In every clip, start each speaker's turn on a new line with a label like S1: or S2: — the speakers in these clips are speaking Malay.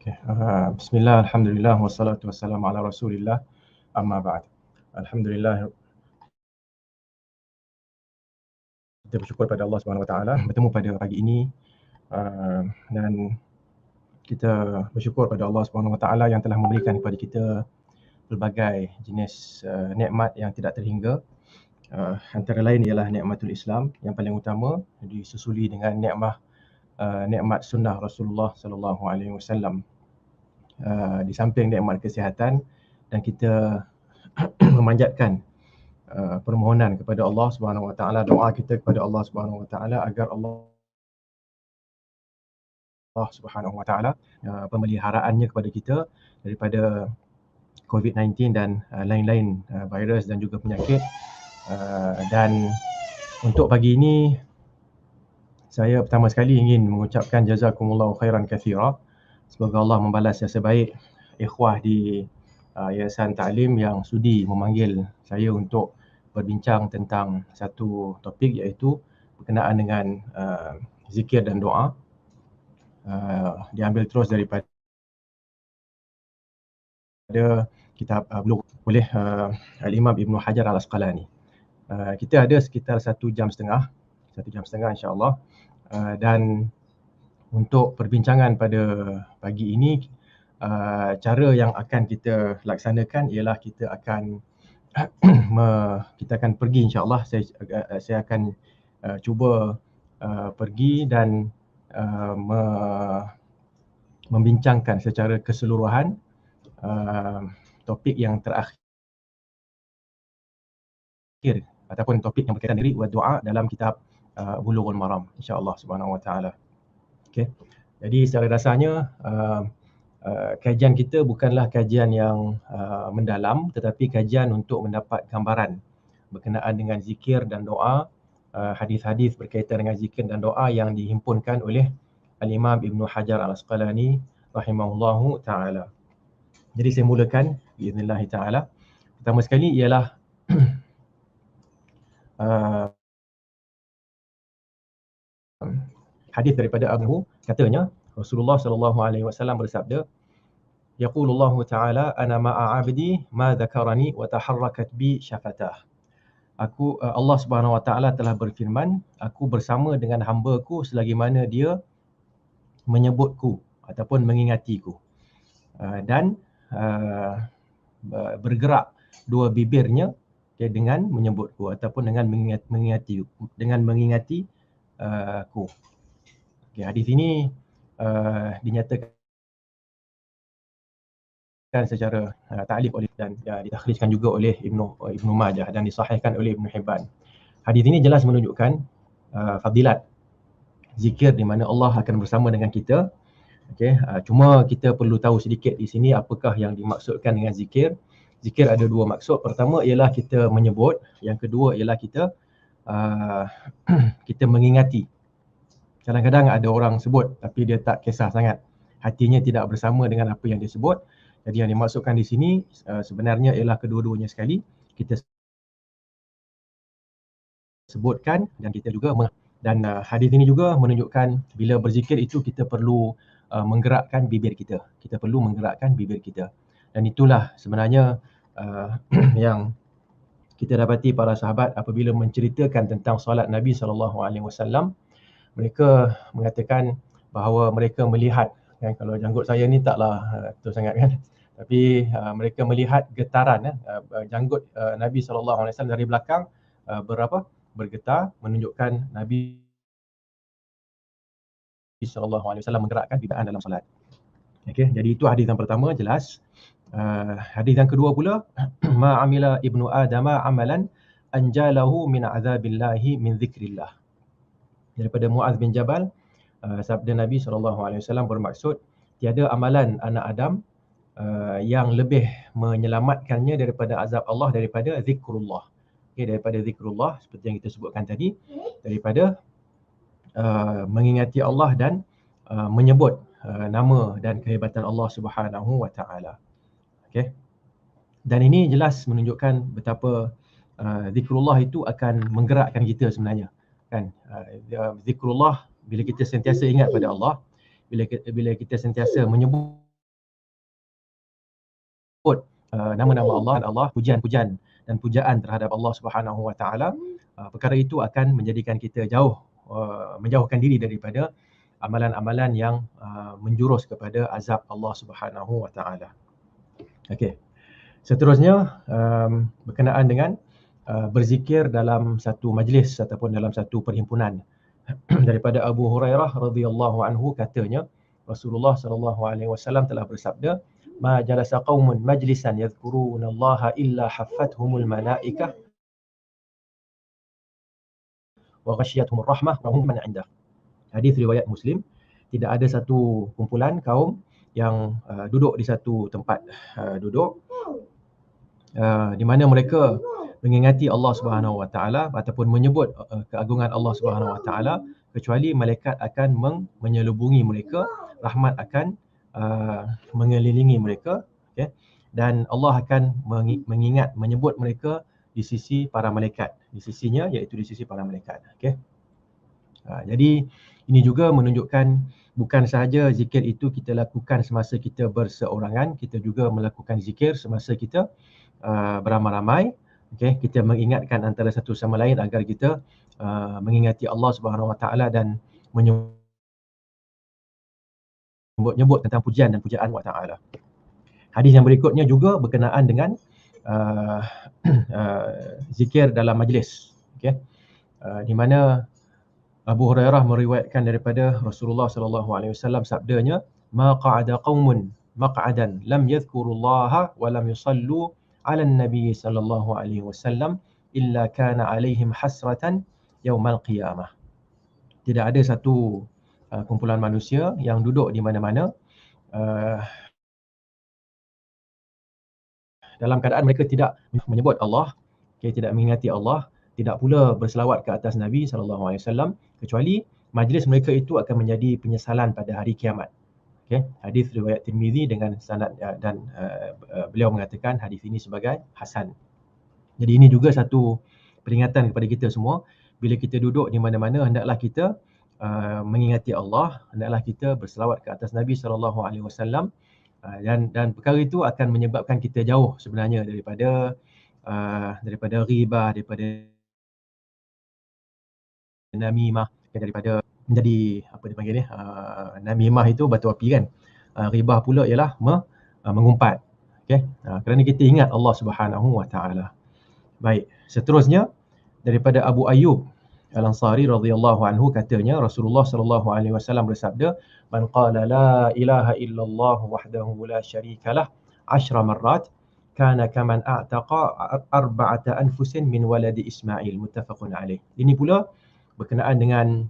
S1: Okay. Bismillah, alhamdulillah, wassalatu wassalamu ala rasulillah, amma ba'd. Alhamdulillah, kita bersyukur pada Allah Subhanahu Wa Taala bertemu pada pagi ini, dan kita bersyukur pada Allah Subhanahu Wa Taala yang telah memberikan kepada kita pelbagai jenis nikmat yang tidak terhingga. Antara lain ialah nikmatul Islam yang paling utama, disusuli dengan nikmat sunnah Rasulullah sallallahu alaihi wasallam. Di samping nikmat kesihatan, dan kita memanjatkan permohonan kepada Allah Subhanahu Wa Taala, doa kita kepada Allah Subhanahu Wa Taala agar Allah Subhanahu Wa Taala pemeliharaannya kepada kita daripada COVID-19 dan lain-lain virus dan juga penyakit. Dan untuk pagi ini saya pertama sekali ingin mengucapkan jazakumullahu khairan katsira. Semoga Allah membalas yang sebaik ikhwah di Yayasan Ta'lim yang sudi memanggil saya untuk berbincang tentang satu topik, iaitu berkenaan dengan zikir dan doa. Diambil terus daripada kitab oleh Al-Imam Ibn Hajar Al-Asqalani. Kita ada sekitar 1 jam setengah insya-Allah. Dan untuk perbincangan pada pagi ini, cara yang akan kita laksanakan ialah kita akan pergi insya-Allah. Saya akan cuba pergi dan membincangkan secara keseluruhan topik yang terakhir ataupun topik yang berkaitan diri wa doa dalam kitab Bulughul Maram, insya-Allah Subhanahu Wa Taala. Okey. Jadi secara rasanya kajian kita bukanlah kajian yang mendalam, tetapi kajian untuk mendapat gambaran berkenaan dengan zikir dan doa, hadis-hadis berkaitan dengan zikir dan doa yang dihimpunkan oleh Al-Imam Ibn Hajar Al-Asqalani rahimahullahu ta'ala. Jadi saya mulakan biiznillah ta'ala. Pertama sekali ialah hadis daripada Abu, katanya Rasulullah sallallahu alaihi wasallam bersabda, yaqulullahu ta'ala ana ma'a 'abdi ma dzakarani wa taharrakat bi syafatah. Allah Subhanahu wa taala telah berfirman, aku bersama dengan hamba-Ku selagi mana dia menyebutku ataupun mengingatiku, dan bergerak dua bibirnya dengan menyebutku ataupun dengan mengingati ku. Okay, hadis ini dinyatakan secara ta'liq oleh dan ditakhrijkan juga oleh Ibnu Majah dan disahihkan oleh Ibnu Hibban. Hadis ini jelas menunjukkan fadilat zikir di mana Allah akan bersama dengan kita. Okey, cuma kita perlu tahu sedikit di sini apakah yang dimaksudkan dengan zikir. Zikir ada dua maksud. Pertama ialah kita menyebut, yang kedua ialah kita kita mengingati. Kadang-kadang ada orang sebut tapi dia tak kisah sangat, hatinya tidak bersama dengan apa yang dia sebut. Jadi yang dimaksudkan di sini sebenarnya ialah kedua-duanya sekali. Kita sebutkan dan kita juga dan hadis ini juga menunjukkan bila berzikir itu kita perlu menggerakkan bibir kita. Kita perlu menggerakkan bibir kita. Dan itulah sebenarnya yang kita dapati para sahabat apabila menceritakan tentang solat Nabi SAW. Mereka mengatakan bahawa mereka melihat, kan, kalau janggut saya ni taklah betul sangat kan, tapi mereka melihat getaran janggut Nabi SAW dari belakang bergetar, menunjukkan Nabi SAW menggerakkan bibir dalam solat. Okey, jadi itu hadis yang pertama, jelas. Hadis yang kedua pula, ma amila ibnu adama amalan anjalahu min azabillahi min zikrillah. Daripada Muaz bin Jabal, sabda Nabi SAW bermaksud, tiada amalan anak Adam yang lebih menyelamatkannya daripada azab Allah daripada zikrullah. Okay, daripada zikrullah, seperti yang kita sebutkan tadi, daripada mengingati Allah dan menyebut nama dan kehebatan Allah Subhanahu wa taala. Okey. Dan ini jelas menunjukkan betapa zikrullah itu akan menggerakkan kita sebenarnya. Kan, zikrullah, bila kita sentiasa ingat pada Allah, bila kita sentiasa menyebut nama-nama Allah, pujian-pujian dan pujaan terhadap Allah Subhanahu Wa Taala, perkara itu akan menjadikan kita menjauhkan diri daripada amalan-amalan yang menjurus kepada azab Allah Subhanahu Wa Taala. Okey. Seterusnya berkenaan dengan berzikir dalam satu majlis ataupun dalam satu perhimpunan. Daripada Abu Hurairah radhiyallahu anhu katanya, Rasulullah sallallahu alaihi wasallam telah bersabda, "Ma jalasa qaumun majlisan yadhkurunallaha illa haffathumul malaikah wa ghashiyatuhumur rahmah wa hum man 'indah." Hadis riwayat Muslim. Tidak ada satu kumpulan kaum yang duduk di satu tempat duduk di mana mereka mengingati Allah Subhanahu Wa Taala ataupun menyebut keagungan Allah Subhanahu Wa Taala, kecuali malaikat akan menyelubungi mereka, rahmat akan mengelilingi mereka, okay? Dan Allah akan menyebut mereka di sisi para malaikat, di sisinya iaitu di sisi para malaikat, okay? Jadi ini juga menunjukkan bukan sahaja zikir itu kita lakukan semasa kita berseorangan, kita juga melakukan zikir semasa kita beramai-ramai. Okay, kita mengingatkan antara satu sama lain agar kita mengingati Allah Subhanahu Wa Taala dan menyebut tentang pujian dan pujaan Allah Taala. Hadis yang berikutnya juga berkenaan dengan zikir dalam majlis. Okay, di mana Abu Hurairah meriwayatkan daripada Rasulullah sallallahu alaihi wasallam sabdanya, "Ma qa'ada qaumun maq'adan lam yadhkurullaha wa lam yusallu 'ala an-nabi sallallahu alaihi wasallam illa kana 'alaihim hasratan yaumal qiyamah." Tidak ada satu kumpulan manusia yang duduk di mana-mana dalam keadaan mereka tidak menyebut Allah, tidak mengingati Allah, tidak pula berselawat ke atas Nabi sallallahu alaihi wasallam, kecuali majlis mereka itu akan menjadi penyesalan pada hari kiamat. Okay. Hadis riwayat Tirmizi dengan sanad dan beliau mengatakan hadis ini sebagai hasan. Jadi ini juga satu peringatan kepada kita semua, bila kita duduk di mana-mana hendaklah kita mengingati Allah, hendaklah kita berselawat ke atas Nabi sallallahu alaihi wasallam, dan perkara itu akan menyebabkan kita jauh sebenarnya daripada ghibah, daripada namimah, daripada menjadi apa dipanggil ni, namimah itu batu api kan, ghibah pula ialah mengumpat. Okey, kerana kita ingat Allah Subhanahu Wa Taala. Baik, seterusnya daripada Abu Ayyub Al-Ansari radhiyallahu anhu katanya, Rasulullah sallallahu alaihi wasallam bersabda, "Man qala la ilaha illallah wahdahu la syarikalah 10 marrat kana kaman a'taqa arba'ata anfusin min waladi Ismail." Muttafaqun alaih. Ini pula berkenaan dengan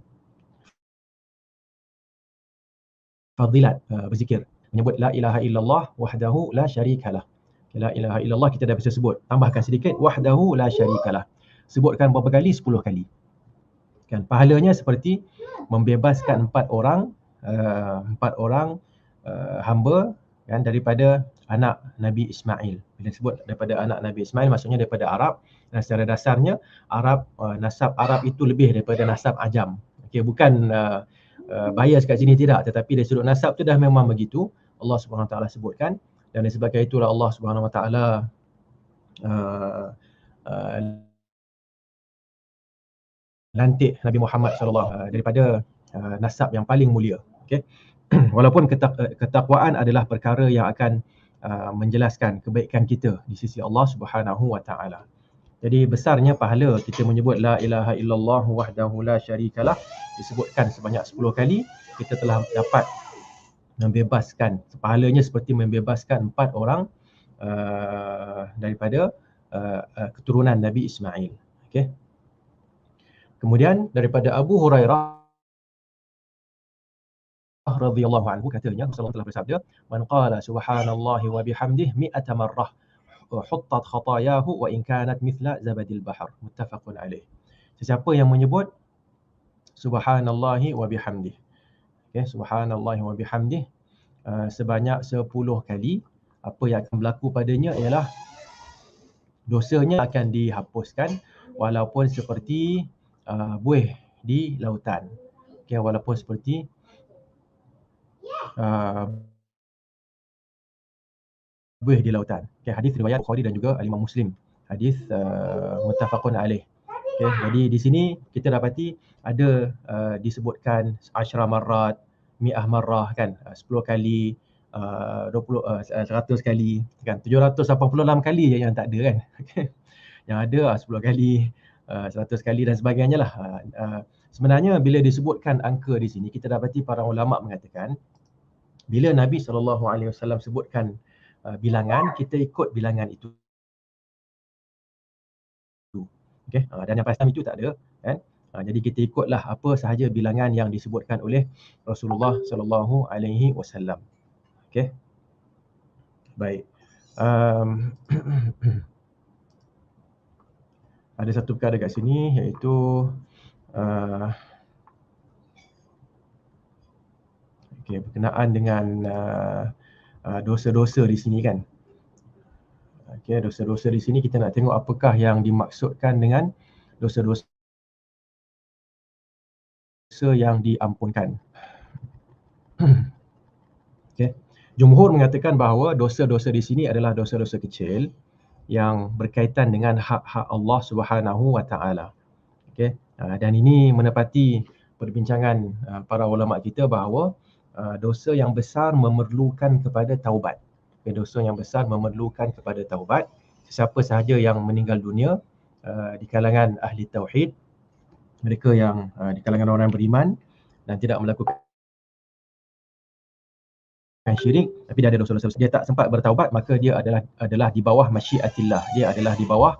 S1: fadilat berzikir, menyebut la ilaha illallah wahdahu la syarikalah. La ilaha illallah kita dah bisa sebut, tambahkan sedikit wahdahu la syarikalah. Sebutkan berapa kali? 10 kali. Kan pahalanya seperti membebaskan 4 orang hamba kan daripada anak Nabi Ismail. Bila sebut daripada anak Nabi Ismail maksudnya daripada Arab, dan secara dasarnya nasab Arab itu lebih daripada nasab Ajam. Okey, bukan bias kat sini tidak, tetapi dari sudut nasab tu dah memang begitu Allah Subhanahu Wa Taala sebutkan, dan disebabkan itulah Allah Subhanahu Wa Taala lantik Nabi Muhammad sallallahu daripada nasab yang paling mulia. Okey. Walaupun ketakwaan adalah perkara yang akan menjelaskan kebaikan kita di sisi Allah Subhanahu Wa Taala. Jadi besarnya pahala kita menyebut la ilaha illallah wahdahu la syarikalah, disebutkan sebanyak 10 kali, kita telah dapat membebaskan, pahalanya seperti membebaskan 4 orang daripada keturunan Nabi Ismail. Okey. Kemudian daripada Abu Hurairah radhiyallahu anhu katanya, Rasulullah telah bersabda, "Man qala subhanallahi wa bihamdihi mi'ata marrah huttat khatayahu wa in kanat mithla zabadil bahr." Muttafaqun alaih. Sesiapa yang menyebut subhanallahi wa bihamdihi, okay, subhanallahi wa bihamdihi sebanyak 10 kali, apa yang akan berlaku padanya ialah dosanya akan dihapuskan walaupun seperti buih di lautan. Okay, walaupun seperti buih di lautan. Okay, hadis riwayat Bukhari dan juga Imam Muslim. Hadis muttafaqun alaih. Okay, jadi di sini kita dapati ada disebutkan 10 marrat, 100 marrah kan, 10 kali, 100 kali kan, 786 kali je yang tak ada kan. Yang ada 10 kali, 100 kali dan sebagainya lah. Sebenarnya bila disebutkan angka di sini, kita dapati para ulama mengatakan bila Nabi SAW sebutkan bilangan, kita ikut bilangan itu. Okay? Dan yang pasti itu tak ada kan. Jadi kita ikutlah apa sahaja bilangan yang disebutkan oleh Rasulullah SAW. Okay? Baik. Ada satu perkara dekat sini iaitu berkenaan dengan dosa-dosa di sini kan. Okay, dosa-dosa di sini kita nak tengok apakah yang dimaksudkan dengan dosa-dosa yang diampunkan. Okay. Jumhur mengatakan bahawa dosa-dosa di sini adalah dosa-dosa kecil yang berkaitan dengan hak-hak Allah Subhanahu Wa Taala. Okay. Dan ini menepati perbincangan para ulama kita bahawa dosa yang besar memerlukan kepada taubat. Okay, dosa yang besar memerlukan kepada taubat. Siapa sahaja yang meninggal dunia di kalangan ahli tauhid, mereka yang di kalangan orang beriman dan tidak melakukan syirik, tapi dia ada dosa-dosa, dia tak sempat bertaubat, maka dia adalah di bawah masyiatillah, dia adalah di bawah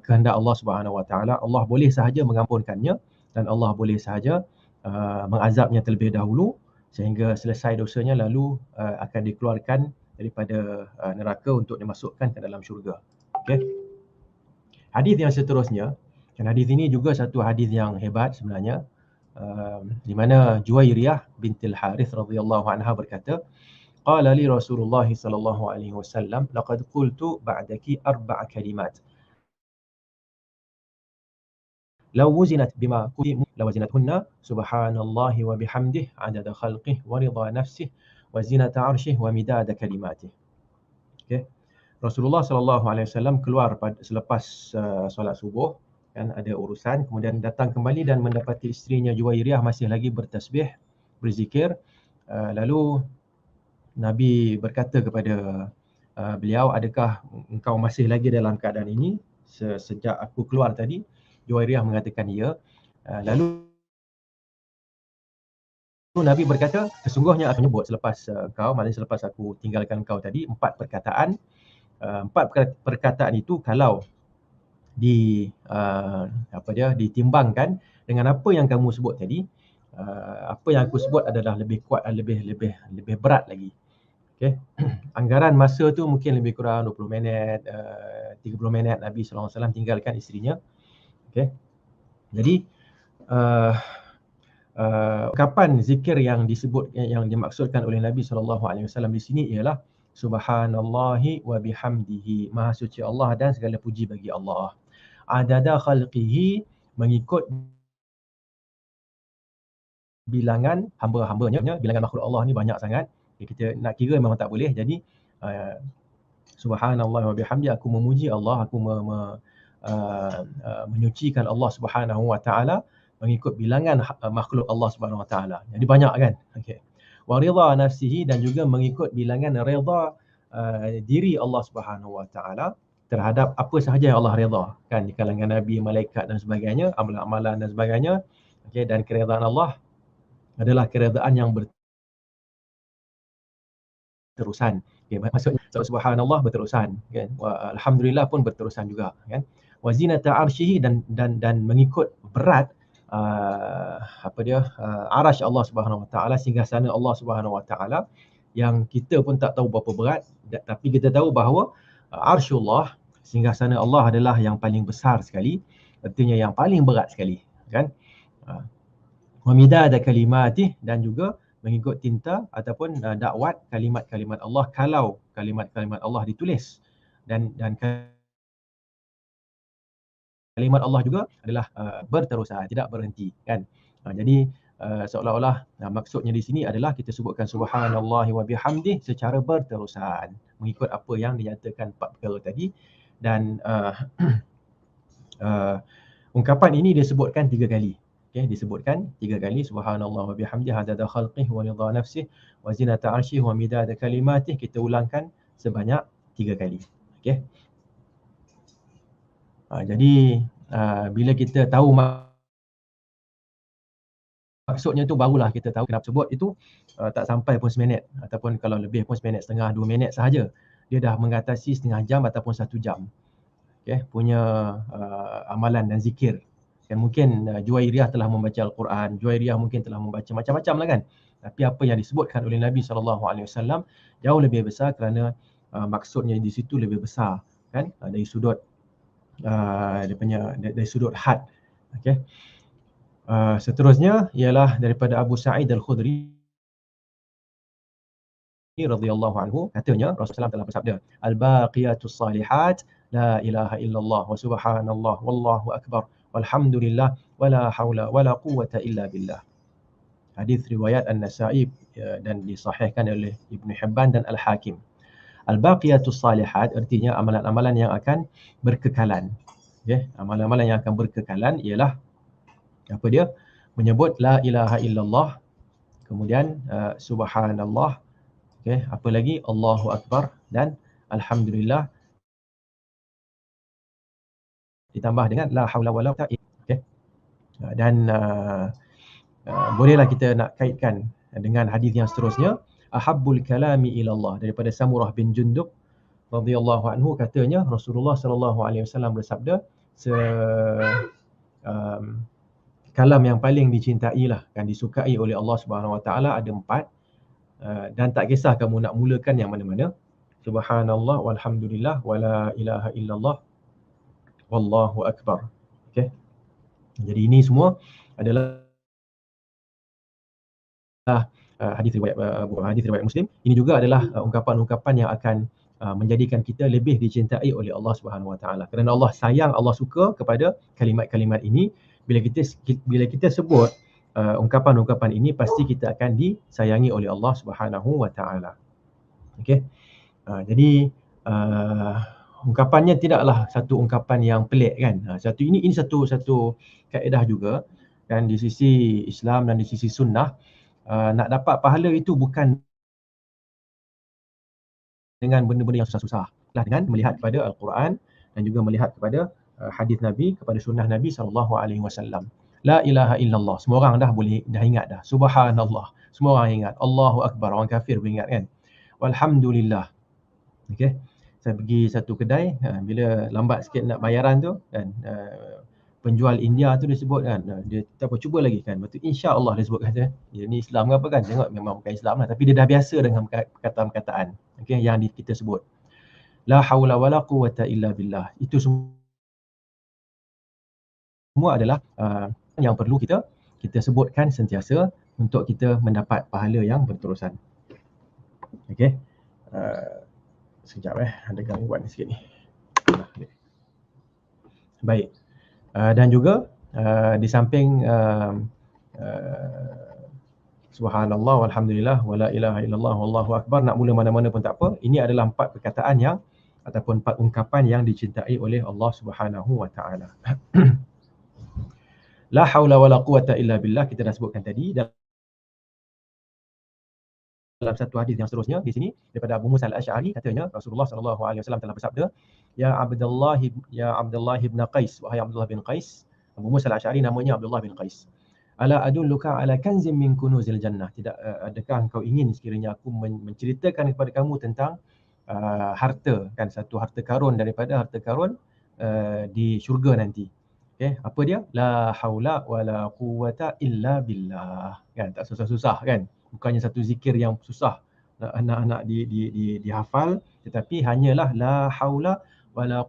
S1: kehendak Allah Subhanahu Wa Taala. Allah boleh sahaja mengampunkannya dan Allah boleh sahaja mengazabnya terlebih dahulu sehingga selesai dosanya, lalu akan dikeluarkan daripada neraka untuk dimasukkan ke dalam syurga. Okey. Hadis yang seterusnya, dan hadis ini juga satu hadis yang hebat sebenarnya, di mana Juwairiyah bintil Harith radhiyallahu anha berkata, qala li Rasulullah sallallahu alaihi wasallam laqad qultu ba'daki 4 kalimat law wuzinat bima qultu lawazinathunna subhanallahi wa bihamdihi 'adada khalqihi wa ridha nafsihi wa zinata 'arshihi wa midada kalimatihi. Okey. Rasulullah sallallahu alaihi wasallam keluar selepas solat subuh, kan, ada urusan, kemudian datang kembali dan mendapati isterinya Juwairiyah masih lagi bertasbih, berzikir. Lalu Nabi berkata kepada beliau, adakah engkau masih lagi dalam keadaan ini sejak aku keluar tadi? Juwairiyah mengatakan ya. Lalu Nabi berkata, sesungguhnya aku menyebut selepas kau, maknanya selepas aku tinggalkan kau tadi, 4 perkataan. 4 perkataan itu kalau ditimbangkan dengan apa yang kamu sebut tadi, apa yang aku sebut adalah lebih kuat, lebih berat lagi. Okay. Anggaran masa tu mungkin lebih kurang 20 minit, 30 minit Nabi SAW tinggalkan isterinya. Okay. Jadi kapan zikir yang disebut, yang dimaksudkan oleh Nabi SAW di sini ialah subhanallahi wa bihamdihi, maha suci Allah dan segala puji bagi Allah. Adada khalqihi, mengikut bilangan hamba-hambanya, bilangan makhluk Allah ni banyak sangat. Kita nak kira memang tak boleh. Jadi subhanallah wa bihamdi, aku memuji Allah, aku menyucikan Allah Subhanahu Wa Taala mengikut bilangan makhluk Allah Subhanahu Wa Taala. Jadi banyak kan. Okey. Wa ridha nafsihi, dan juga mengikut bilangan redha diri Allah Subhanahu Wa Taala terhadap apa sahaja yang Allah redha, kan, di kalangan nabi, malaikat dan sebagainya, amalan-amalan dan sebagainya. Okey, dan keredaan Allah adalah keredaan yang berterusan. Okay, maksudnya subhanallah berterusan, kan, alhamdulillah pun berterusan juga, kan. Wa zinata arsyihi, dan mengikut berat arasy Allah Subhanahu Wa Taala, singgasana Allah Subhanahu Wa Taala, yang kita pun tak tahu berapa berat, tapi kita tahu bahawa arsyullah, singgasana Allah, adalah yang paling besar sekali, artinya yang paling berat sekali, kan. Wa midada kalimatih, dan juga mengikut tinta ataupun dakwat kalimat-kalimat Allah, kalau kalimat-kalimat Allah ditulis, dan kalimat Allah juga adalah berterusan, tidak berhenti, kan. Jadi seolah-olah maksudnya di sini adalah kita sebutkan subhanallahi wa bihamdih secara berterusan. mengikut apa yang dinyatakan 4 perkara tadi. Dan ungkapan ini disebutkan 3 kali. Disebutkan 3 kali, subhanallah wa bihamdihi adada khalqihi wa ridha nafsihi wa zinata arsyihi wa midada kalimatihi. Kita ulangkan sebanyak 3 kali. Jadi bila kita tahu maksudnya tu, barulah kita tahu kenapa sebut itu tak sampai pun seminit, ataupun kalau lebih pun seminit setengah, 2 minit sahaja. Dia dah mengatasi setengah jam ataupun 1 jam punya amalan dan zikir. Mungkin Juwairiyah telah membaca Al-Quran, Juwairiyah mungkin telah membaca macam-macam lah kan. Tapi apa yang disebutkan oleh Nabi SAW jauh lebih besar, kerana maksudnya di situ lebih besar kan, dari sudut dari sudut had. Seterusnya ialah daripada Abu Sa'id Al-Khudri radhiyallahu anhu, katanya Rasulullah SAW telah bersabda, al-baqiyatus salihat la ilaha illallah wa subhanallah wallahu akbar walhamdulillah wala haula wala quwwata illa billah. Hadis riwayat An-Nasa'i dan disahihkan oleh Ibn Hibban dan Al-Hakim. Al-baqiyatus salihat artinya amalan-amalan yang akan berkekalan. Amalan-amalan yang akan berkekalan ialah apa dia? Menyebut la ilaha illallah, kemudian subhanallah, apa lagi? Allahu akbar dan alhamdulillah, ditambah dengan la haula wala quwwata illa billah. Dan bolehlah kita nak kaitkan dengan hadis yang seterusnya, ahabbul kalami ilallah, daripada Samurah bin Jundub radhiyallahu anhu, katanya Rasulullah sallallahu alaihi wasallam bersabda, kalam yang paling dicintai lah, kan, disukai oleh Allah Subhanahu Wa Taala ada 4, dan tak kisah kamu nak mulakan yang mana-mana. Subhanallah walhamdulillah wala ilaha illallah wallahu akbar. Jadi ini semua adalah hadis riwayat Muslim. Ini juga adalah ungkapan-ungkapan yang akan menjadikan kita lebih dicintai oleh Allah Subhanahu Wa Taala. Kerana Allah sayang, Allah suka kepada kalimat-kalimat ini. Bila kita sebut ungkapan-ungkapan ini, pasti kita akan disayangi oleh Allah Subhanahu Wa Taala. Jadi ungkapannya tidaklah satu ungkapan yang pelik kan. Ini satu kaedah juga, dan di sisi Islam dan di sisi sunnah, nak dapat pahala itu bukan dengan benda-benda yang susah-susah, lah dengan melihat kepada Al-Quran dan juga melihat kepada hadis Nabi, kepada sunnah Nabi SAW. La ilaha illallah, semua orang dah ingat dah. Subhanallah, semua orang ingat. Allahu Akbar, orang kafir pun ingat kan. Walhamdulillah. Saya pergi satu kedai, bila lambat sikit nak bayaran tu kan, penjual India tu dia sebut kan, dia cuba lagi kan, betul insya-Allah dia sebut kata, dia ni Islam ke apa kan, tengok memang bukan Islam lah, tapi dia dah biasa dengan perkataan-perkataan yang kita sebut. La haula wala quwwata illa billah. Itu semua adalah yang perlu kita sebutkan sentiasa untuk kita mendapat pahala yang berterusan. Sekejap ada gangguan sikit ni. Baik. Dan juga di samping subhanallah walhamdulillah wala ilaha illallah wallahu akbar, nak mula mana-mana pun tak apa. Ini adalah 4 perkataan yang ataupun 4 ungkapan yang dicintai oleh Allah Subhanahu Wa Taala. La haula wala quwwata illa billah kita dah sebutkan tadi. Dalam satu hadis yang seterusnya di sini daripada Abu Musa Al-Asy'ari, katanya Rasulullah sallallahu alaihi wasallam telah bersabda, ya Abdullah bin Qais, wahai Abdullah bin Qais. Abu Musa Al-Asy'ari namanya Abdullah bin Qais. Ala adulluka ala kanzin min kunuzil jannah, adakah engkau ingin sekiranya aku menceritakan kepada kamu tentang harta, kan, satu harta karun daripada harta karun di syurga nanti. Apa dia? La haula wala quwwata illa billah. Kan, tak susah-susah kan? Bukannya satu zikir yang susah nak dihafal, tetapi hanyalah la haula wala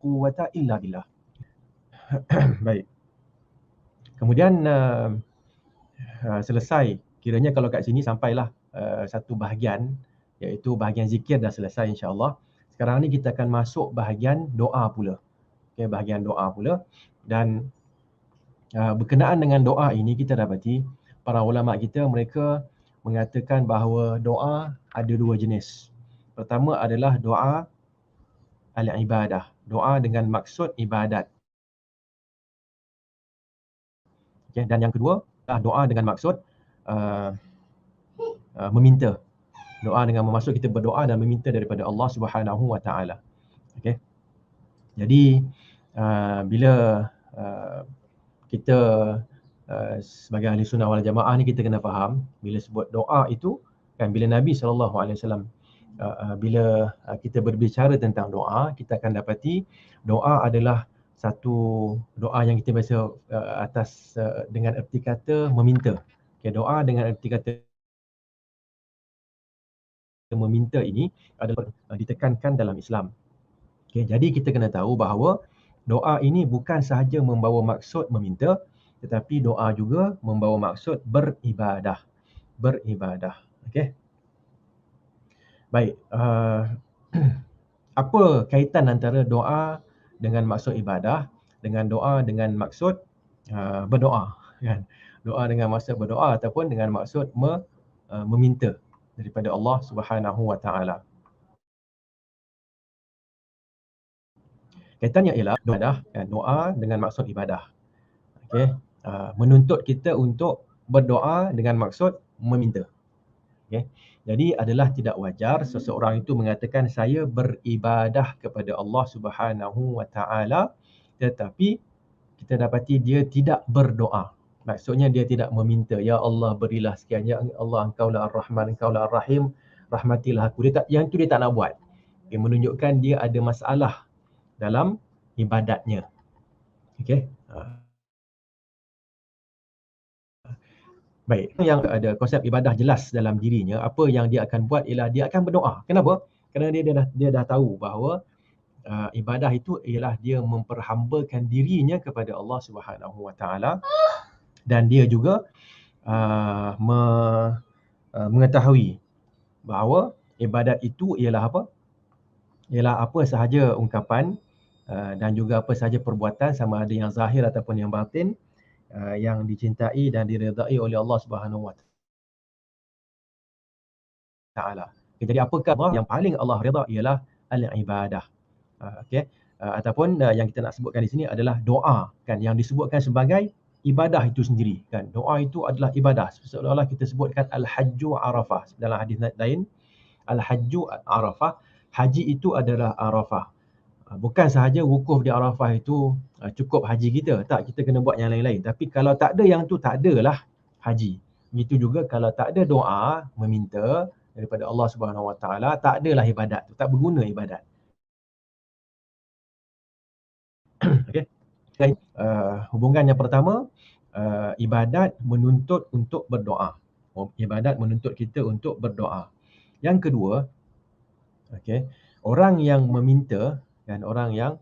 S1: quwwata illa billah. Baik. Kemudian selesai, kiranya kalau kat sini sampailah satu bahagian, iaitu bahagian zikir dah selesai insya-Allah. Sekarang ni kita akan masuk bahagian doa pula. Bahagian doa pula. Dan berkenaan dengan doa ini, kita dapati para ulama kita, mereka mengatakan bahawa doa ada dua jenis. Pertama adalah doa al-ibadah, doa dengan maksud ibadat. Okay. Dan yang kedua adalah doa dengan maksud meminta. Doa dengan bermaksud kita berdoa dan meminta daripada Allah Subhanahu Wa Taala. Okay. Jadi bila kita sebagai ahli sunnah wal jamaah ni, kita kena faham bila sebut doa itu kan, bila Nabi SAW bila kita berbicara tentang doa, kita akan dapati doa adalah satu doa yang kita biasa atas dengan erti kata meminta. Okay, doa dengan erti kata meminta ini adalah ditekankan dalam Islam. Okay, jadi kita kena tahu bahawa doa ini bukan sahaja membawa maksud meminta, tetapi doa juga membawa maksud beribadah. Beribadah. Okay. Baik. Apa kaitan antara doa dengan maksud ibadah dengan doa dengan maksud berdoa? Kan? Doa dengan maksud berdoa ataupun dengan maksud meminta daripada Allah Subhanahu Wa Taala. Kaitannya ialah doa dengan maksud ibadah. Okay. Menuntut kita untuk berdoa dengan maksud meminta. Okay. Jadi adalah tidak wajar seseorang itu mengatakan saya beribadah kepada Allah Subhanahu Wa Taala, tetapi kita dapati dia tidak berdoa. Maksudnya dia tidak meminta, ya Allah berilah sekian, ya Allah engkaulah Ar-Rahman, engkaulah Ar-Rahim, rahmatilah aku. Yang itu dia tak nak buat. Dia menunjukkan dia ada masalah dalam ibadatnya. Okey. Baik, yang ada konsep ibadah jelas dalam dirinya, apa yang dia akan buat ialah dia akan berdoa. Kenapa? Kerana dia dah tahu bahawa ibadah itu ialah dia memperhambakan dirinya kepada Allah Subhanahu Wa Taala, dan dia juga mengetahui bahawa ibadat itu ialah apa? Ialah apa sahaja ungkapan dan juga apa sahaja perbuatan, sama ada yang zahir ataupun yang batin, yang dicintai dan diredai oleh Allah Subhanahu Wa Taala. Jadi apakah yang paling Allah redha ialah al-ibadah. Okey. Ataupun yang kita nak sebutkan di sini adalah doa, kan, yang disebutkan sebagai ibadah itu sendiri, kan. Doa itu adalah ibadah. Seolah-olah kita sebutkan al-hajju Arafah. Dalam hadis lain, al-hajju Arafah, haji itu adalah Arafah. Bukan sahaja wukuf di Arafah itu cukup haji kita. Tak, kita kena buat yang lain-lain. Tapi kalau tak ada yang tu, tak adalah haji. Begitu juga kalau tak ada doa meminta daripada Allah Subhanahu Wa Taala, tak adalah ibadat tu, tak berguna ibadat. Okey. Hubungan yang pertama, ibadat menuntut untuk berdoa. Ibadat menuntut kita untuk berdoa. Yang kedua, okey, orang yang meminta dan orang yang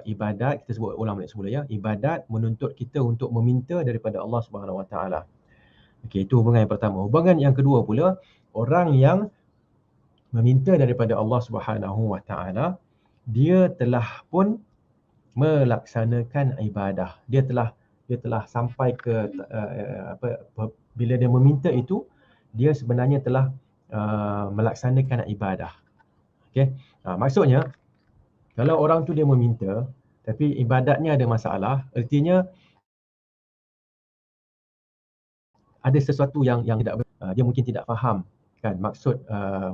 S1: ibadat, kita sebut ulang balik semula ya, ibadat menuntut kita untuk meminta daripada Allah Subhanahu Wa Taala. Okey, itu hubungan yang pertama. Hubungan yang kedua pula, orang yang meminta daripada Allah Subhanahu Wa Taala, dia telah pun melaksanakan ibadah. Dia telah sampai ke bila dia meminta itu, dia sebenarnya telah melaksanakan ibadah. Okey. Maksudnya kalau orang tu dia meminta tapi ibadatnya ada masalah, artinya ada sesuatu yang tidak dia mungkin tidak faham, kan, maksud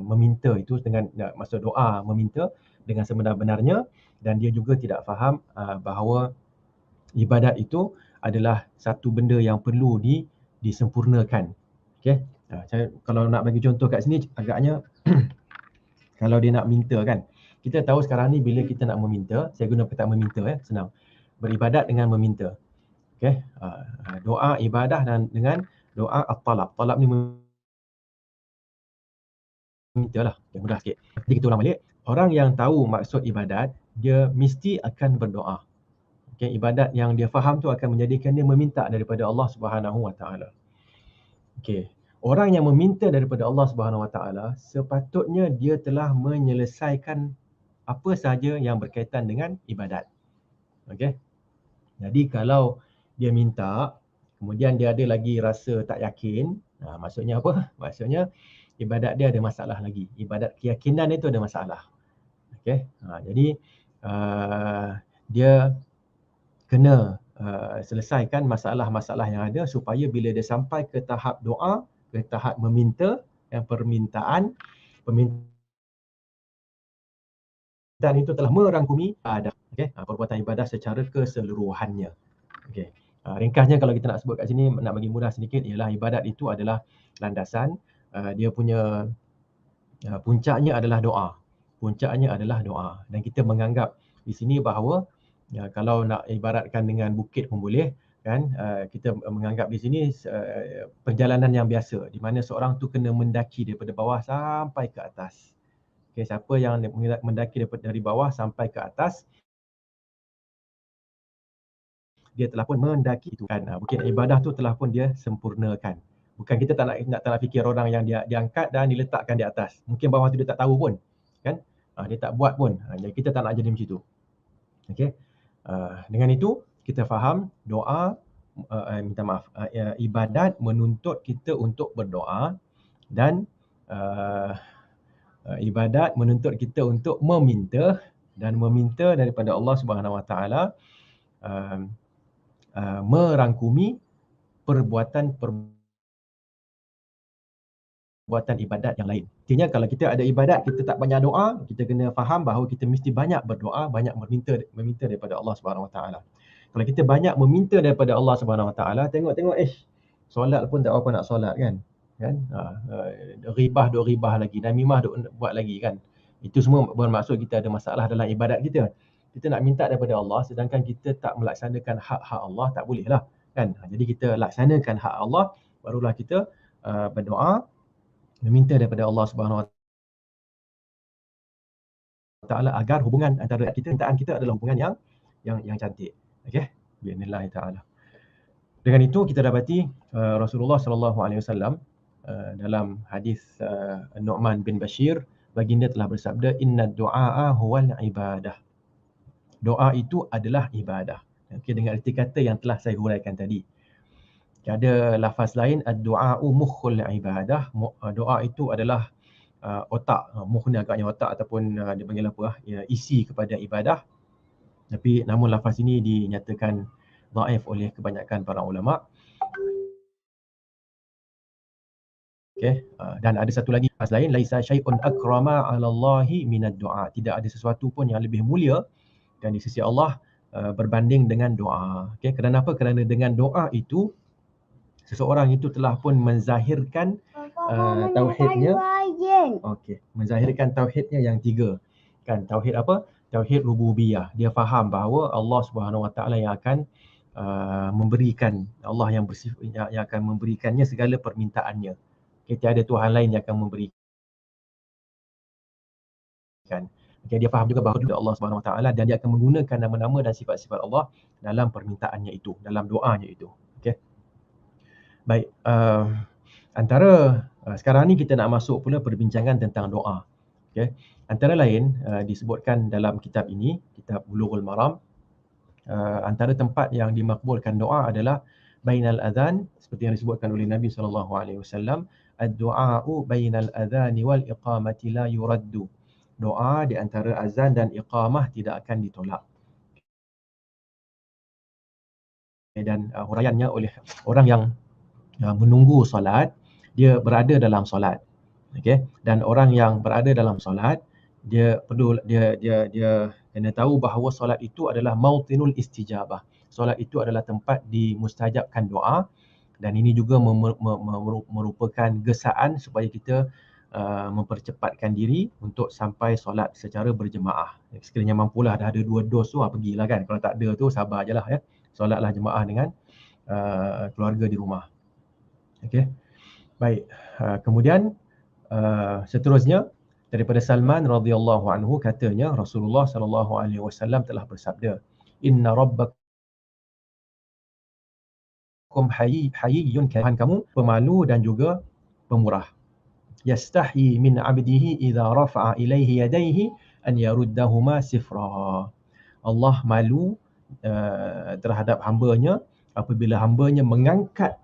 S1: meminta itu dengan maksud doa meminta dengan sebenar-benarnya, dan dia juga tidak faham bahawa ibadat itu adalah satu benda yang perlu disempurnakan. Okey. Kalau nak bagi contoh kat sini agaknya kalau dia nak minta, kan, kita tahu sekarang ni bila kita nak meminta, saya guna perkataan meminta, senang. Beribadat dengan meminta. Okey. Doa ibadah dan dengan doa at-talab. Talab ni mintalah, yang mudah sikit. Jadi kita ulang balik. Orang yang tahu maksud ibadat, dia mesti akan berdoa. Okay, ibadat yang dia faham tu akan menjadikan dia meminta daripada Allah Subhanahu Wa Taala. Okey. Orang yang meminta daripada Allah Subhanahu Wa Taala, sepatutnya dia telah menyelesaikan apa sahaja yang berkaitan dengan ibadat. Okey. Jadi kalau dia minta, kemudian dia ada lagi rasa tak yakin, Maksudnya apa? Maksudnya ibadat dia ada masalah lagi. Ibadat keyakinan itu ada masalah. Okey. Jadi dia kena selesaikan masalah-masalah yang ada supaya bila dia sampai ke tahap doa, ke tahap meminta, permintaan itu telah merangkumi ibadah. Perbuatan ibadah secara keseluruhannya. Okey. Ringkasnya kalau kita nak sebut kat sini, nak bagi mudah sedikit, ialah ibadat itu adalah landasan. Dia punya puncaknya adalah doa. Puncaknya adalah doa. Dan kita menganggap di sini bahawa kalau nak ibaratkan dengan bukit pun boleh, kan? Kita menganggap di sini perjalanan yang biasa, di mana seorang tu kena mendaki daripada bawah sampai ke atas. Okay, siapa yang mendaki dari bawah sampai ke atas, dia telah pun mendaki itu kan. Bukit ibadah tu telah pun dia sempurnakan. Bukan kita tak nak fikir orang yang dia angkat dan diletakkan di atas. Mungkin bawah tu dia tak tahu pun, kan? Dia tak buat pun. Jadi kita tak nak jadi macam itu. Okey. Dengan itu kita faham doa, ibadat menuntut kita untuk berdoa, dan ibadat menuntut kita untuk meminta, dan meminta daripada Allah Subhanahu Wa Taala merangkumi perbuatan ibadat yang lain. Artinya kalau kita ada ibadat, kita tak banyak doa, kita kena faham bahawa kita mesti banyak berdoa, banyak meminta daripada Allah Subhanahu Wa Taala. Kalau kita banyak meminta daripada Allah Subhanahu Wa Taala, tengok solat pun tak apa nak solat, kan? Ribah lagi, namimah buat lagi, kan? Itu semua bermaksud kita ada masalah dalam ibadat kita. Kita nak minta daripada Allah sedangkan kita tak melaksanakan hak-hak Allah, tak boleh lah, kan? Jadi kita laksanakan hak Allah, barulah kita berdoa, meminta daripada Allah Subhanahu Wa Taala agar hubungan antara kita adalah hubungan yang cantik. Okey, bismillah taala. Dengan itu kita dapati Rasulullah sallallahu alaihi wasallam dalam hadis Nu'man bin Bashir, baginda telah bersabda, inna du'a huwal ibadah. Doa itu adalah ibadah. Okey, dengan erti kata yang telah saya huraikan tadi. Ada lafaz lain, ad-du'a'u mukhul ibadah. Doa itu adalah otak, muh ni agaknya otak ataupun dia panggil apa, isi kepada ibadah. Tapi namun lafaz ini dinyatakan dhaif oleh kebanyakan para ulama. Okay. Dan ada satu lagi lafaz lain, laisa syai'un akrama 'ala Allahi minad du'a. Tidak ada sesuatu pun yang lebih mulia dan di sisi Allah berbanding dengan doa. Okay. Kenapa? Kerana dengan doa itu seseorang itu telah pun menzahirkan tauhidnya. Okey, menzahirkan tauhidnya yang tiga. Kan, tauhid apa? Tauhid rububiyah. Dia faham bahawa Allah Subhanahu Wa Taala yang akan memberikan, Allah yang bersifat yang akan memberikannya segala permintaannya. Tiada Tuhan lain yang akan memberikan. Dia faham juga bahawa Allah Subhanahu Wa Taala, dan dia akan menggunakan nama-nama dan sifat-sifat Allah dalam permintaannya itu, dalam doanya itu. Okey. Baik, antara sekarang ni kita nak masuk pula perbincangan tentang doa. Okey. Antara lain disebutkan dalam kitab ini, kitab Bulughul Maram, antara tempat yang dimakbulkan doa adalah bainal adhan, seperti yang disebutkan oleh Nabi sallallahu alaihi wasallam, ad-du'a'u bainal adhani wal iqamati la yuraddu. Doa di antara azan dan iqamah tidak akan ditolak. Dan huraiannya oleh orang yang menunggu solat, dia berada dalam solat. Okey, dan orang yang berada dalam solat, dia perlu dia kena tahu bahawa solat itu adalah mautinul istijabah. Solat itu adalah tempat dimustajabkan doa, dan ini juga merupakan gesaan supaya kita mempercepatkan diri untuk sampai solat secara berjemaah. Sekiranya mampulah, dah ada 2 dos tu, pergilah, kan. Kalau tak ada tu, sabar je lah, ya. Solatlah jemaah dengan keluarga di rumah. Okey. Baik. Kemudian seterusnya daripada Salman radhiyallahu anhu, katanya Rasulullah sallallahu alaihi wasallam telah bersabda, inna rabbakum hayyun, kamu pemalu dan juga pemurah. Yastahi min 'abdihi idza rafa'a ilaihi yadayhi an yaruddahuma sifra. Allah malu terhadap hambanya apabila hambanya mengangkat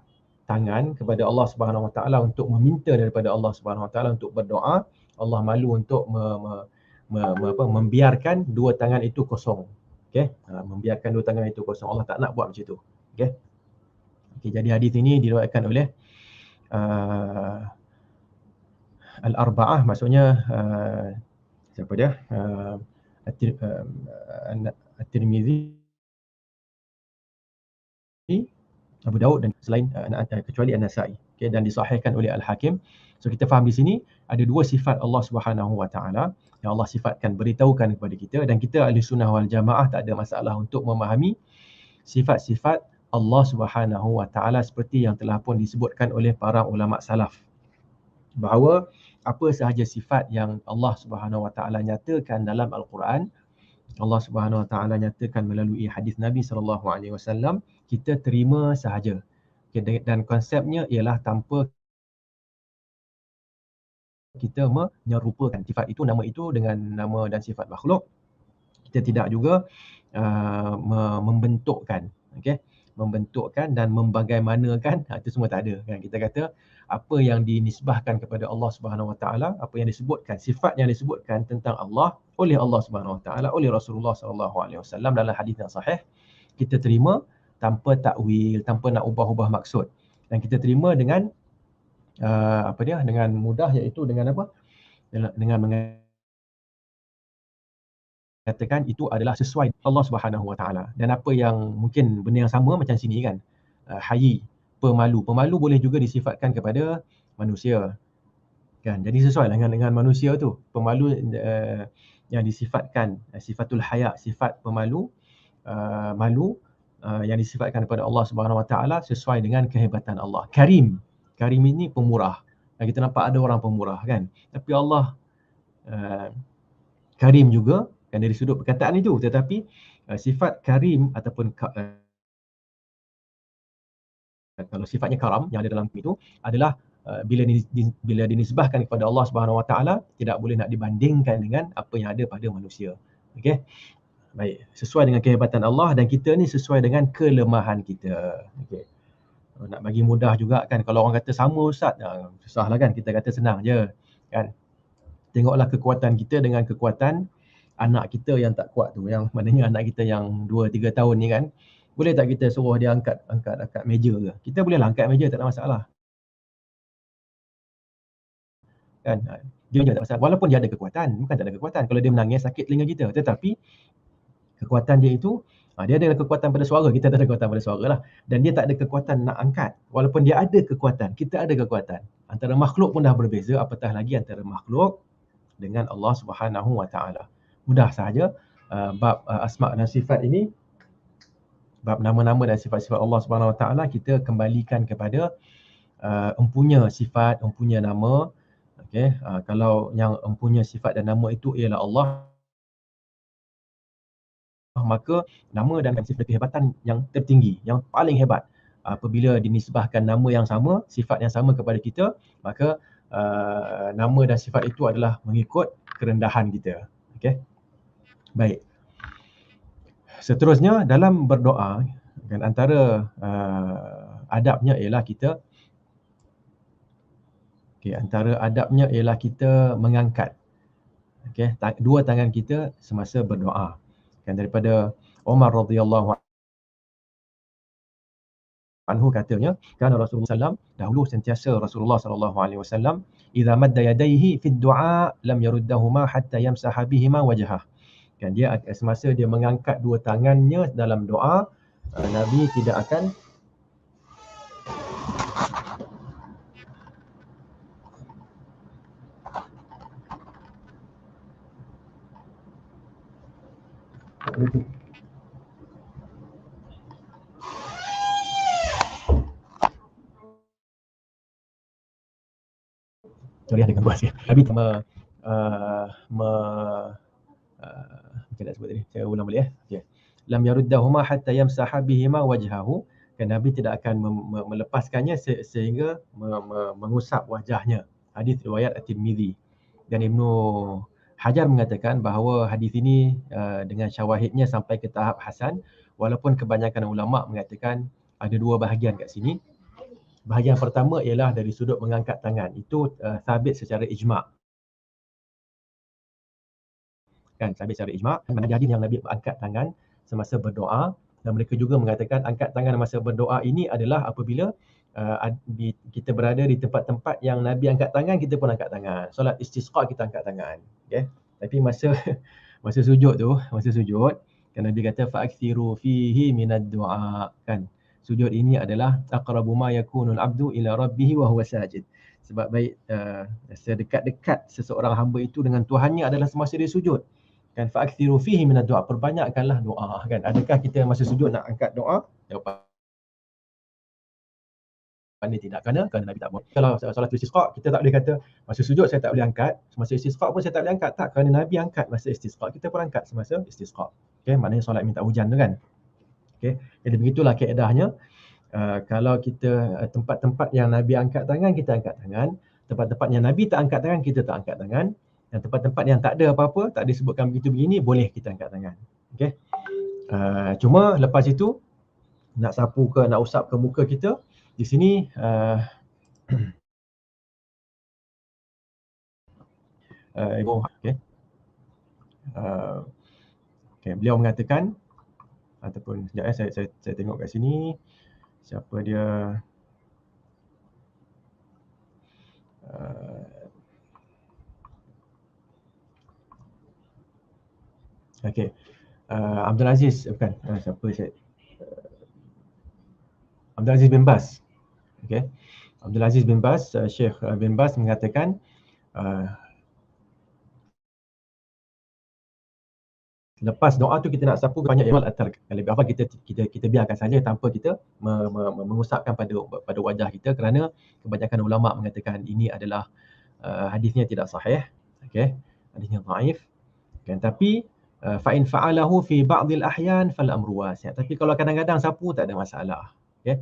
S1: tangan kepada Allah Subhanahu Wa Taala untuk meminta daripada Allah Subhanahu Wa Taala untuk berdoa, Allah malu untuk membiarkan dua tangan itu kosong. Okey, membiarkan dua tangan itu kosong. Allah tak nak buat macam tu. Okey. Okey, jadi hadis ini diriwayatkan oleh Al-Arba'ah, maksudnya siapa dia? At-Tirmizi, Abu Daud dan selain kecuali An-Nasa'i. Okay, dan disahihkan oleh Al-Hakim. So kita faham di sini ada dua sifat Allah Subhanahu Wa Taala yang Allah sifatkan, beritahukan kepada kita, dan kita ahli sunnah wal jamaah tak ada masalah untuk memahami sifat-sifat Allah Subhanahu Wa Taala seperti yang telah pun disebutkan oleh para ulama salaf, bahawa apa sahaja sifat yang Allah Subhanahu Wa Taala nyatakan dalam Al-Quran, Allah Subhanahu Wa Taala nyatakan melalui hadis Nabi sallallahu alaihi wasallam, kita terima sahaja. Okay, dan konsepnya ialah tanpa kita menyerupakan sifat itu, nama itu dengan nama dan sifat makhluk. Kita tidak juga membentukkan, okey, membentukkan dan membagaimanakan, itu semua tak ada kan. Kita kata apa yang dinisbahkan kepada Allah Subhanahu Wa Taala, apa yang disebutkan, sifat yang disebutkan tentang Allah oleh Allah Subhanahu Wa Taala, oleh Rasulullah sallallahu alaihi wasallam dalam hadis yang sahih, kita terima tanpa takwil, tanpa nak ubah-ubah maksud. Dan kita terima dengan dengan mudah, iaitu dengan apa? Dengan mengatakan itu adalah sesuai Allah Subhanahu Wa Taala. Dan apa yang mungkin benda yang sama macam sini kan, hayy, pemalu. Pemalu boleh juga disifatkan kepada manusia. Kan? Jadi sesuai dengan manusia tu. Pemalu yang disifatkan sifatul haya, sifat pemalu, malu yang disifatkan kepada Allah Subhanahu Wa Taala sesuai dengan kehebatan Allah. Karim. Karim ini pemurah. Kita nampak ada orang pemurah kan. Tapi Allah Karim juga kan dari sudut perkataan itu. Tetapi sifat Karim ataupun kalau sifatnya karam yang ada dalam itu adalah bila dinisbahkan kepada Allah Subhanahu Wa Taala, tidak boleh nak dibandingkan dengan apa yang ada pada manusia. Okey. Baik, sesuai dengan kehebatan Allah, dan kita ni sesuai dengan kelemahan kita. Okey. Nak bagi mudah juga kan, kalau orang kata sama ustaz, susahlah kan, kita kata senang je kan. Tengoklah kekuatan kita dengan kekuatan anak kita yang tak kuat tu, yang maknanya anak kita yang 2-3 tahun ni kan, boleh tak kita suruh dia angkat meja ke? Kita boleh lah angkat meja, tak ada masalah kan. Dia tak ada masalah, walaupun dia ada kekuatan, bukan tak ada kekuatan. Kalau dia menangis sakit telinga kita, tetapi kekuatan dia itu, dia ada kekuatan pada suara, kita tak ada kekuatan pada suara lah. Dan dia tak ada kekuatan nak angkat. Walaupun dia ada kekuatan, kita ada kekuatan. Antara makhluk pun dah berbeza, apatah lagi antara makhluk dengan Allah Subhanahu Wa Taala. Mudah sahaja bab asma' dan sifat ini, bab nama-nama dan sifat-sifat Allah Subhanahu Wa Taala, kita kembalikan kepada empunya sifat, empunya nama. Okey, kalau yang empunya sifat dan nama itu ialah Allah, maka nama dan sifat kehebatan yang tertinggi, yang paling hebat, apabila dinisbahkan nama yang sama, sifat yang sama kepada kita, maka nama dan sifat itu adalah mengikut kerendahan kita. Okey. Baik. Seterusnya dalam berdoa, kan, antara adabnya ialah kita antara adabnya ialah kita mengangkat dua tangan kita semasa berdoa. Kan, daripada Umar radhiyallahu anhu katanya, kan Rasulullah SAW, dahulu sentiasa Rasulullah sallallahu alaihi wasallam, idza madda yadayhi fi du'a lam yaruddahuma hatta yamsaha bihima wajhah. Kan, dia semasa dia mengangkat dua tangannya dalam doa, Nabi tidak akan Sorry ada gangguan sikit. Nabi macam nak sebut tadi, saya ulang balik okay. Lam yaruddahuma hatta yamsaha bihima wajhahu. Kan, Nabi tidak akan melepaskannya sehingga mengusap wajahnya. Hadis riwayat At-Tirmizi. Dan Ibnu Hajar mengatakan bahawa hadis ini dengan syawahidnya sampai ke tahap hasan, walaupun kebanyakan ulama mengatakan ada dua bahagian kat sini. Bahagian pertama ialah dari sudut mengangkat tangan. Itu sabit secara ijma'. Kan, sabit secara ijma'. Mana hadis yang Nabi angkat tangan semasa berdoa, dan mereka juga mengatakan angkat tangan masa berdoa ini adalah apabila kita berada di tempat-tempat yang Nabi angkat tangan, kita pun angkat tangan. Solat istisqa kita angkat tangan. Okay? Tapi masa sujud tu, kan Nabi kata fa'akthiru fihi minad du'a, kan. Sujud ini adalah aqrabu ma yakunul abdu ila rabbih wa huwa sajid. Sebab baik sedekat-dekat seseorang hamba itu dengan Tuhannya adalah semasa dia sujud. Kan fa'akthiru fihi minad du'a, perbanyakkanlah doa, kan. Adakah kita masa sujud nak angkat doa? Jawapannya tidak, kerana Nabi tak buat. Kalau solat istisqa, kita tak boleh kata masa sujud saya tak boleh angkat, semasa istisqa pun saya tak boleh angkat. Tak, kerana Nabi angkat masa istisqa, kita pun angkat semasa istisqa. Okey, maknanya solat minta hujan tu kan. Okey, jadi begitulah kaedahnya. Kalau kita tempat-tempat yang Nabi angkat tangan, kita angkat tangan. Tempat-tempat yang Nabi tak angkat tangan, kita tak angkat tangan. Dan tempat-tempat yang tak ada apa-apa, tak disebutkan begitu begini, boleh kita angkat tangan. Okey. Cuma lepas itu nak sapu ke, nak usap ke muka kita, di sini okey. Okey, beliau mengatakan ataupun sekejap saya tengok kat sini siapa dia. Okey. Abdul Aziz, bukan, siapa saya, Abdul Aziz bin Baz. Okey. Abdul Aziz bin Baz, Syekh bin Baz mengatakan lepas doa tu kita nak sapu banyak yang atar. Lebih apa kita biarkan saja tanpa kita mengusapkan pada wajah kita, kerana kebanyakan ulama mengatakan ini adalah hadisnya tidak sahih. Okey. Hadisnya dhaif. Kan, tapi fa in fa'alahu fi ba'dil ahyan fal amru wasi'. Tapi kalau kadang-kadang sapu tak ada masalah. Okey.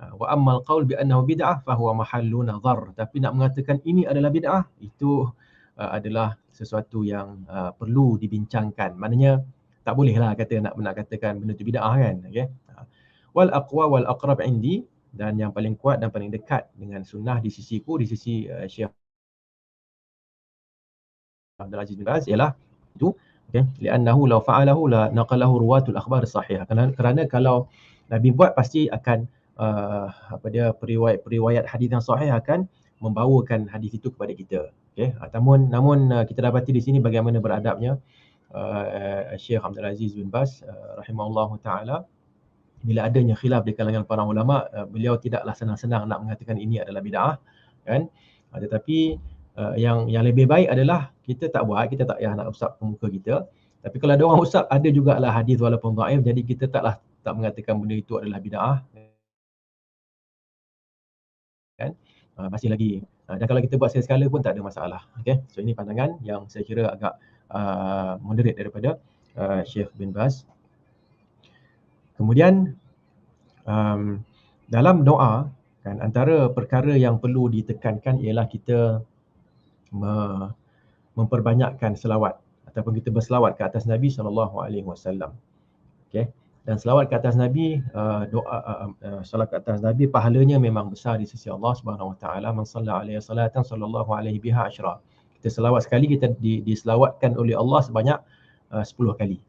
S1: Wa ammal qaul bi annahu bid'ah fa huwa mahallu nazar. Tapi nak mengatakan ini adalah bid'ah, itu adalah sesuatu yang perlu dibincangkan. Maknanya tak bolehlah nak katakan benda tu bid'ah, kan. Okey. Wal aqwa wal aqrab indi, dan yang paling kuat dan paling dekat dengan sunnah di sisiku, di sisi Syekh Abdul Aziz bin Baz ialah itu. Okey, li'annahu law fa'alahu la naqalahu ruwatul akhbar sahihah. Kerana kalau Nabi buat, pasti akan periwayat hadis yang sahih akan membawakan hadis itu kepada kita. Okey, namun kita dapati di sini bagaimana beradabnya Syekh Abdul Aziz bin Baz rahimahullahu taala. Bila adanya khilaf di kalangan para ulama, beliau tidaklah senang-senang nak mengatakan ini adalah bid'ah, kan. Tetapi yang lebih baik adalah kita tak buat, kita tak payah nak usap ke muka kita. Tapi kalau ada orang usap, ada jugalah hadis walaupun dhaif, jadi kita tak mengatakan benda itu adalah bid'ah, kan. Masih lagi, dan kalau kita buat sekali-sekala pun tak ada masalah. Okey, so ini pandangan yang saya kira agak moderate daripada Syekh bin Baz. Kemudian dalam doa, kan, antara perkara yang perlu ditekankan ialah kita memperbanyakkan selawat ataupun kita berselawat ke atas Nabi SAW. Okey. Dan selawat ke atas Nabi, salat ke atas Nabi, pahalanya memang besar di sisi Allah Subhanahu Wa Taala. Man shalla alaihi salatan sallallahu alaihi biha asyra. Kita selawat sekali, kita diselawatkan oleh Allah sebanyak 10 kali,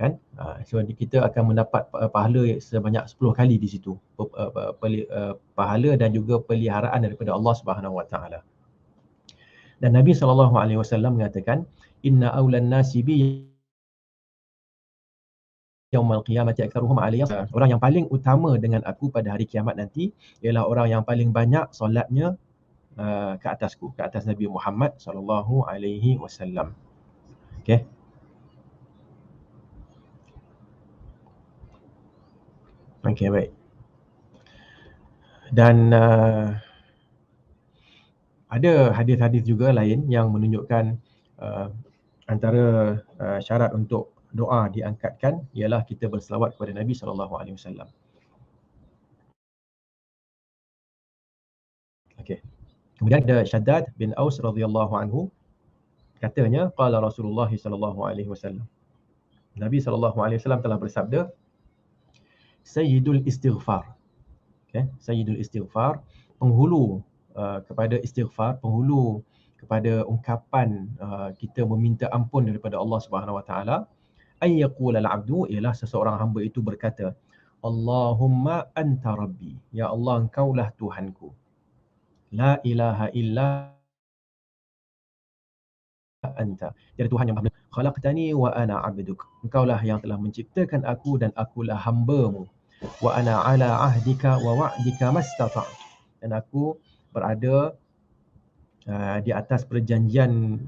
S1: kan. So kita akan mendapat pahala sebanyak 10 kali di situ. Pahala dan juga peliharaan daripada Allah Subhanahu Wa Taala. Dan Nabi SAW mengatakan, inna awlan nasi bi yaumal qiyamati aktsaruhum alayya. Orang yang paling utama dengan aku pada hari kiamat nanti ialah orang yang paling banyak solatnya ke atasku, ke atas Nabi Muhammad SAW. Okey. Okey, baik. Dan ada hadis-hadis juga lain yang menunjukkan antara syarat untuk doa diangkatkan ialah kita berselawat kepada Nabi SAW. Okey. Kemudian ada Shaddad bin Aus radhiyallahu anhu, katanya qala Rasulullah SAW. Nabi SAW telah bersabda, Sayyidul istighfar. Okay. Sayyidul istighfar penghulu kepada istighfar, penghulu kepada ungkapan kita meminta ampun daripada Allah Subhanahu Wa Taala, ay yaqula al-'abdu, ialah seseorang hamba itu berkata, Allahumma anta rabbi, ya Allah engkaulah Tuhanku, la ilaha illa anta, tiada Tuhan yang benar, khalaqtani wa ana 'abduk, engkaulah yang telah menciptakan aku dan akulah hamba-Mu, wa ana 'ala 'ahdika wa wa'dika mastata'tu, dan aku berada di atas perjanjian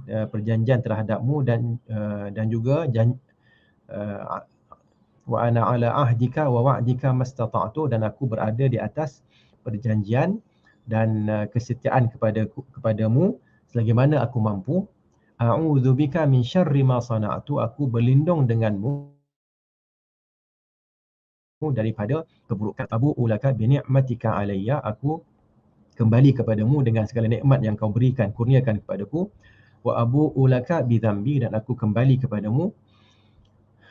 S1: terhadap-Mu dan juga wa ana 'ala 'ahdika wa wa'dika mastata'tu, dan aku berada di atas perjanjian dan kesetiaan kepadamu selagi mana aku mampu. A'udzubika min syarri ma sana'tu, aku berlindung denganmu daripada keburukan. Abu'u laka bi ni'matika alayya, aku kembali kepadamu dengan segala nikmat yang kau berikan, kurniakan kepadaku. Wa abu'u laka bi dhanbi, dan aku kembali kepadamu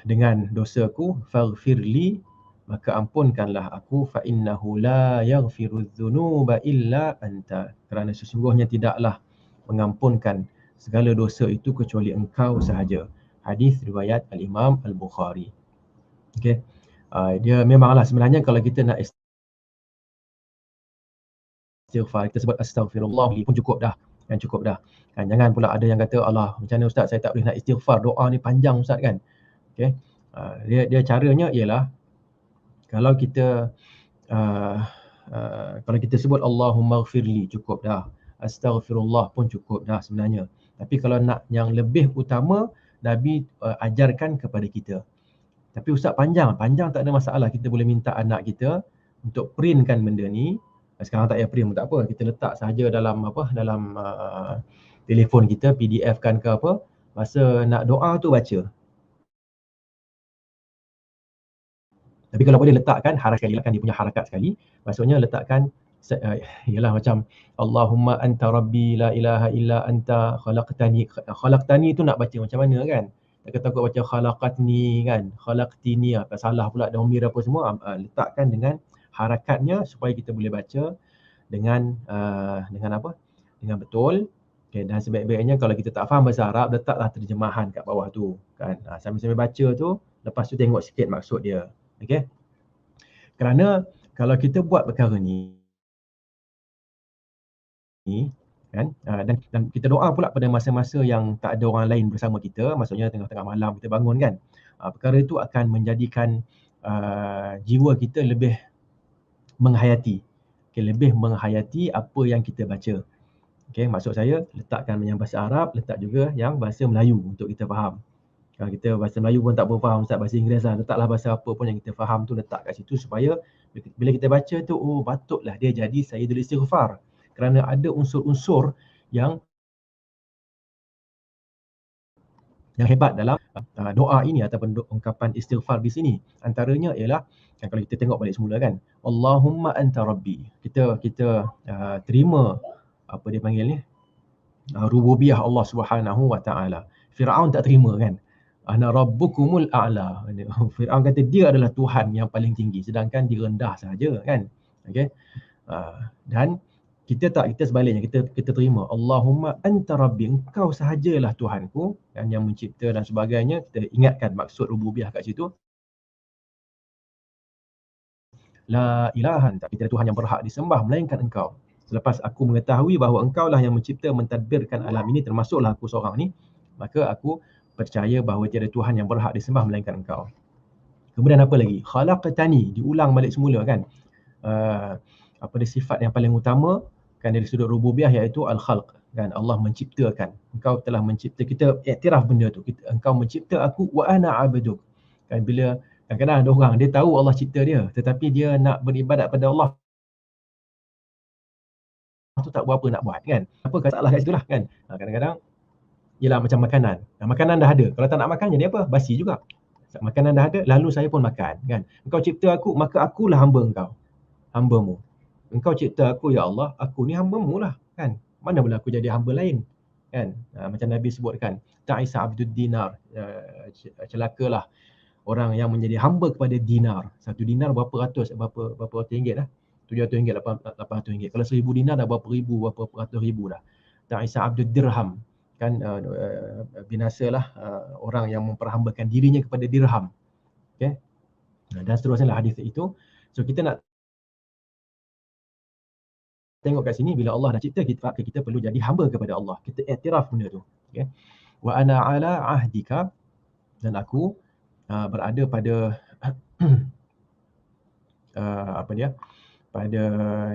S1: dengan dosaku. Faghfirli, maka ampunkanlah aku. Fa innahu la yaghfiru dzunuba illa anta, kerana sesungguhnya tidaklah mengampunkan segala dosa itu kecuali engkau sahaja. Hadis riwayat Al-Imam Al-Bukhari. Okey. Dia memanglah sebenarnya kalau kita nak istighfar, kita sebut astaghfirullah pun cukup dah. Kan cukup dah. Kan jangan pula ada yang kata, Allah macam mana ustaz, saya tak boleh nak istighfar, doa ni panjang ustaz kan. Okey. Dia caranya ialah kalau kita kalau kita sebut Allahumma ghafirli cukup dah. Astaghfirullah pun cukup dah sebenarnya. Tapi kalau nak yang lebih utama, Nabi ajarkan kepada kita. Tapi ustaz panjang tak ada masalah. Kita boleh minta anak kita untuk printkan benda ni. Sekarang tak payah print pun tak apa. Kita letak sahaja dalam telefon kita, PDF kan ke apa. Masa nak doa tu baca. Tapi kalau boleh letakkan harakat sekali, kan dia punya harakat sekali. Maksudnya letakkan ialah macam Allahumma anta rabbi la ilaha illa anta khalaqtani. Khalaqtani tu nak baca macam mana kan? Tak takut baca khalaqatni kan? Khalaqtini apa salah pula domir apa semua. Letakkan dengan harakatnya supaya kita boleh baca dengan apa? Dengan betul. Okay, dan sebaik-baiknya kalau kita tak faham bahasa Arab, letaklah terjemahan kat bawah tu kan. Sambil-sambil baca tu, lepas tu tengok sikit maksud dia. Okey. Kerana kalau kita buat perkara ni kan, dan kita doa pula pada masa-masa yang tak ada orang lain bersama kita, maksudnya tengah-tengah malam kita bangun kan, perkara itu akan menjadikan jiwa kita lebih menghayati, lebih menghayati apa yang kita baca. Okay, maksud saya letakkan yang bahasa Arab, letak juga yang bahasa Melayu untuk kita faham. Kalau kita bahasa Melayu pun tak faham, ustaz, bahasa Inggeris lah, letaklah bahasa apa pun yang kita faham tu letak kat situ supaya bila kita baca tu, oh patutlah dia jadi Sayyidul Istighfar. Kerana ada unsur-unsur yang hebat dalam doa ini ataupun ungkapan istighfar di sini. Antaranya ialah kalau kita tengok balik semula kan, Allahumma anta rabbi. Kita terima apa dia panggil ni? Rububiyah Allah Subhanahu Wa Taala. Firaun tak terima kan? Ana rabbukumul a'la. Firaun kata dia adalah Tuhan yang paling tinggi, sedangkan dia rendah sahaja kan. Okey. Dan kita sebaliknya, kita terima Allahumma anta rabbi, engkau sahajalah Tuhanku kan, yang mencipta dan sebagainya. Kita ingatkan maksud rububiyah kat situ. La ilaha anta, tiada Tuhan yang berhak disembah melainkan engkau. Selepas aku mengetahui bahawa engkau lah yang mencipta, mentadbirkan alam ini, termasuklah aku seorang ni, maka aku percaya bahawa tiada Tuhan yang berhak disembah melainkan engkau. Kemudian apa lagi? Khalaqtani, diulang balik semula kan. Apa dia sifat yang paling utama kan dari sudut rububiyah, iaitu al-khalq kan. Allah menciptakan. Engkau telah mencipta, kita iktiraf benda tu. Engkau mencipta aku wa ana abduk. Kan bila kadang-kadang ada orang dia tahu Allah cipta dia, tetapi dia nak beribadat pada Allah tu tak berapa nak buat kan. Apa salah kat situlah kan. Kadang-kadang ialah macam makanan. Makanan dah ada. Kalau tak nak makan jadi apa? Basi juga. Makanan dah ada, lalu saya pun makan kan. Engkau cipta aku, maka akulah hamba engkau. Hamba-Mu. Engkau cipta aku ya Allah, aku ni hamba-Mu lah kan. Mana boleh aku jadi hamba lain kan. Macam Nabi sebutkan, ta'isa abdud dinar, celakalah orang yang menjadi hamba kepada dinar. Satu dinar berapa ratus ringgit lah. RM700, RM800. Kalau RM1,000 dah berapa ribu, berapa ratus ribu dah. Ta'isa abdud dirham, kan binasalah orang yang memperhambakan dirinya kepada dirham. Okey. Dan seterusnya lah hadis itu. So kita nak tengok kat sini, bila Allah dah cipta kita perlu jadi hamba kepada Allah. Kita iktiraf benda tu. Okey. Wa ana ala ahdika, dan aku berada pada apa dia? Pada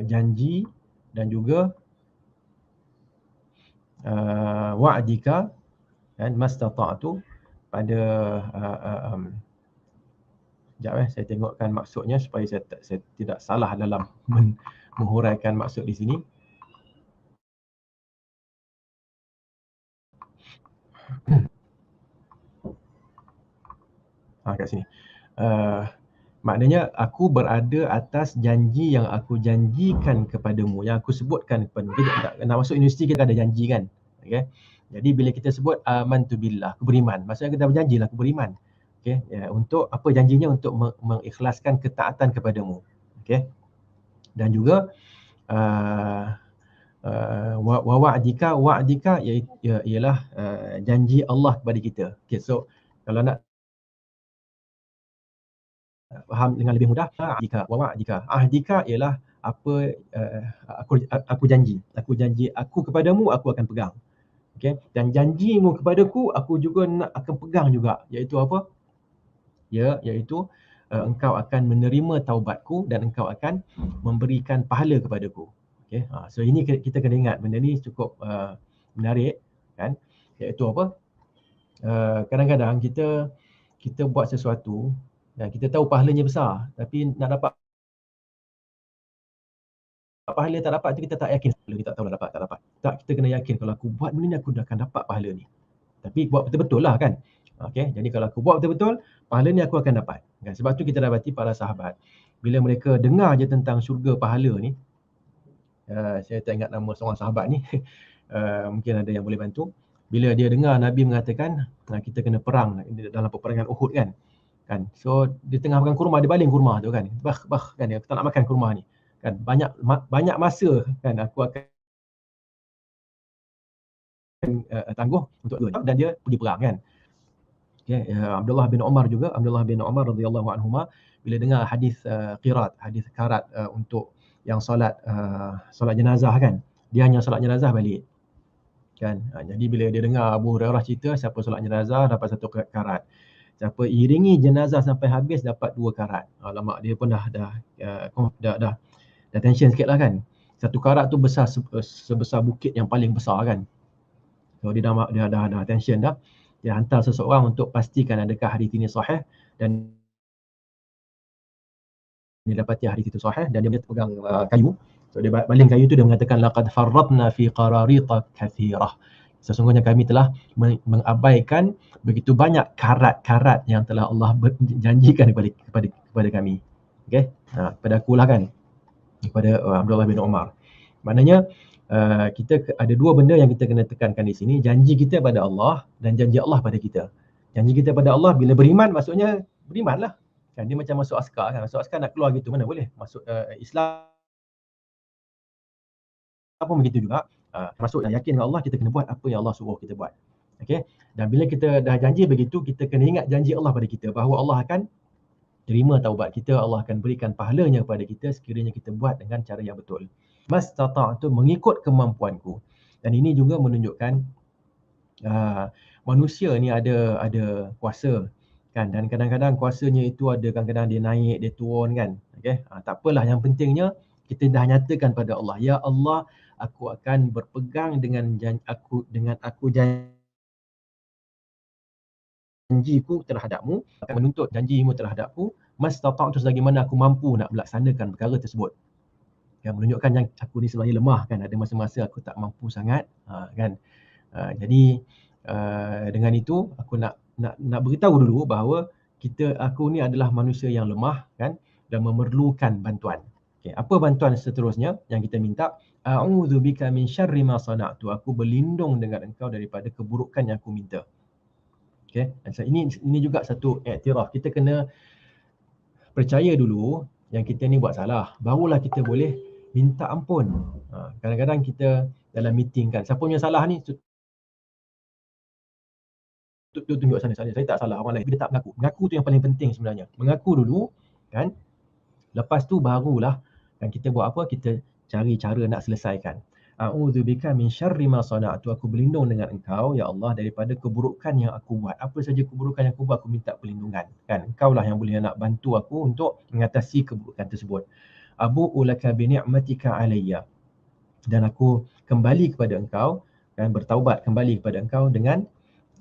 S1: janji dan juga wa'dika, kan, mastata'tu, pada sekejap saya tengokkan maksudnya supaya saya tidak salah dalam menghuraikan maksud di sini. Kat sini. Maknanya aku berada atas janji yang aku janjikan kepadamu, yang aku sebutkan kepadamu. Kita nak masuk universiti kita ada janji kan. Okay? Jadi bila kita sebut amantu billah, aku beriman, maksudnya kita berjanjilah aku beriman. Okay? Ya, untuk apa janjinya? Untuk mengikhlaskan ketaatan kepadamu. Okay? Dan juga wa'dika ialah janji Allah kepada kita. Okay, so kalau nak faham dengan lebih mudah, ahdika ialah apa aku janji aku kepadamu, aku akan pegang. Okey, dan janjimu kepadaku, aku juga akan pegang juga, iaitu apa? Iaitu engkau akan menerima taubatku dan engkau akan memberikan pahala kepadaku. Okey, so ini kita kena ingat, benda ni cukup menarik, kan? Iaitu apa? Kadang-kadang kita buat sesuatu dan kita tahu pahalanya besar, tapi nak dapat pahala tak dapat tu kita tak yakin. Kita tak tahu nak dapat tak dapat. Tak, kita kena yakin kalau aku buat benda ni aku dah akan dapat pahala ni. Tapi buat betul-betul lah kan. Okey, jadi kalau aku buat betul-betul, pahala ni aku akan dapat. Kan? Sebab tu kita dapati para sahabat, bila mereka dengar je tentang syurga pahala ni, saya tak ingat nama seorang sahabat ni, mungkin ada yang boleh bantu. Bila dia dengar Nabi mengatakan kita kena perang dalam peperangan Uhud kan. So di tengah makan kurma, dia baling kurma tu kan. Bah kan, dia tak nak makan kurma ni. Kan banyak masa kan aku akan tangguh untuk dia, dan dia pergi perang kan. Okay, Abdullah bin Umar radhiyallahu anhuma, bila dengar hadis qirat, hadis karat untuk yang solat jenazah kan, dia hanya solat jenazah balik kan. Jadi bila dia dengar Abu Hurairah cerita siapa solat jenazah dapat 1 karat, siapa iringi jenazah sampai habis dapat 2 karat. Alamak, dia pun dah tension sikit lah kan. 1 karat tu besar sebesar bukit yang paling besar kan. So dia dah tension dah. Dia hantar seseorang untuk pastikan adakah hadis ini sahih, dan dia dapati hadis itu sahih, dan dia pegang kayu. So dia baling kayu tu, dia mengatakan laqad farratna fi qararita kathirah. Sesungguhnya kami telah mengabaikan begitu banyak karat-karat yang telah Allah janjikan kepada kami. Okey. Kepada akulah kan. Kepada Abdullah bin Umar. Maknanya kita ada 2 benda yang kita kena tekankan di sini, janji kita pada Allah dan janji Allah pada kita. Janji kita pada Allah, bila beriman maksudnya berimanlah. Kan dia macam masuk askar kan. Masuk askar nak keluar gitu mana boleh. Masuk Islam pun begitu juga. Masuk dan yakin dengan Allah, kita kena buat apa yang Allah suruh kita buat. Okey. Dan bila kita dah janji begitu, kita kena ingat janji Allah pada kita bahawa Allah akan terima taubat kita, Allah akan berikan pahalanya kepada kita sekiranya kita buat dengan cara yang betul. Mastata'tu, mengikut kemampuanku. Dan ini juga menunjukkan manusia ni ada kuasa kan, dan kadang-kadang kuasanya itu ada, kadang-kadang dia naik, dia turun kan. Okey, tak apalah, yang pentingnya kita dah nyatakan pada Allah, ya Allah, aku akan berpegang dengan aku janjiku terhadapmu, akan menuntut janjimu terhadapku, mastata'tu, selagi mana aku mampu nak melaksanakan perkara tersebut. Yang menunjukkan yang aku ni sebenarnya lemah kan, ada masa-masa aku tak mampu sangat kan. Jadi dengan itu aku nak beritahu dulu bahawa aku ni adalah manusia yang lemah kan, dan memerlukan bantuan. Okey, apa bantuan seterusnya yang kita minta? A'udzubika min syarri ma sana'tu, aku berlindung dengan engkau daripada keburukan yang aku minta. Okey, ini juga satu iktiraf. Kita kena percaya dulu yang kita ni buat salah, barulah kita boleh minta ampun. Kadang-kadang kita dalam meeting kan, siapa punya salah ni tunjuk sana, saya tak salah, orang lain dia tak mengaku. Mengaku tu yang paling penting sebenarnya. Mengaku dulu kan, lepas tu barulah kan kita buat apa? Kita cari cara nak selesaikan. A'udzubika min syarri ma sana'tu. Aku berlindung dengan Engkau ya Allah daripada keburukan yang aku buat. Apa saja keburukan yang aku buat, aku minta perlindungan. Kan Engkau lah yang boleh nak bantu aku untuk mengatasi keburukan tersebut. Abu'u laka bi ni'matika alayya. Dan aku kembali kepada Engkau, kan, bertaubat kembali kepada Engkau dengan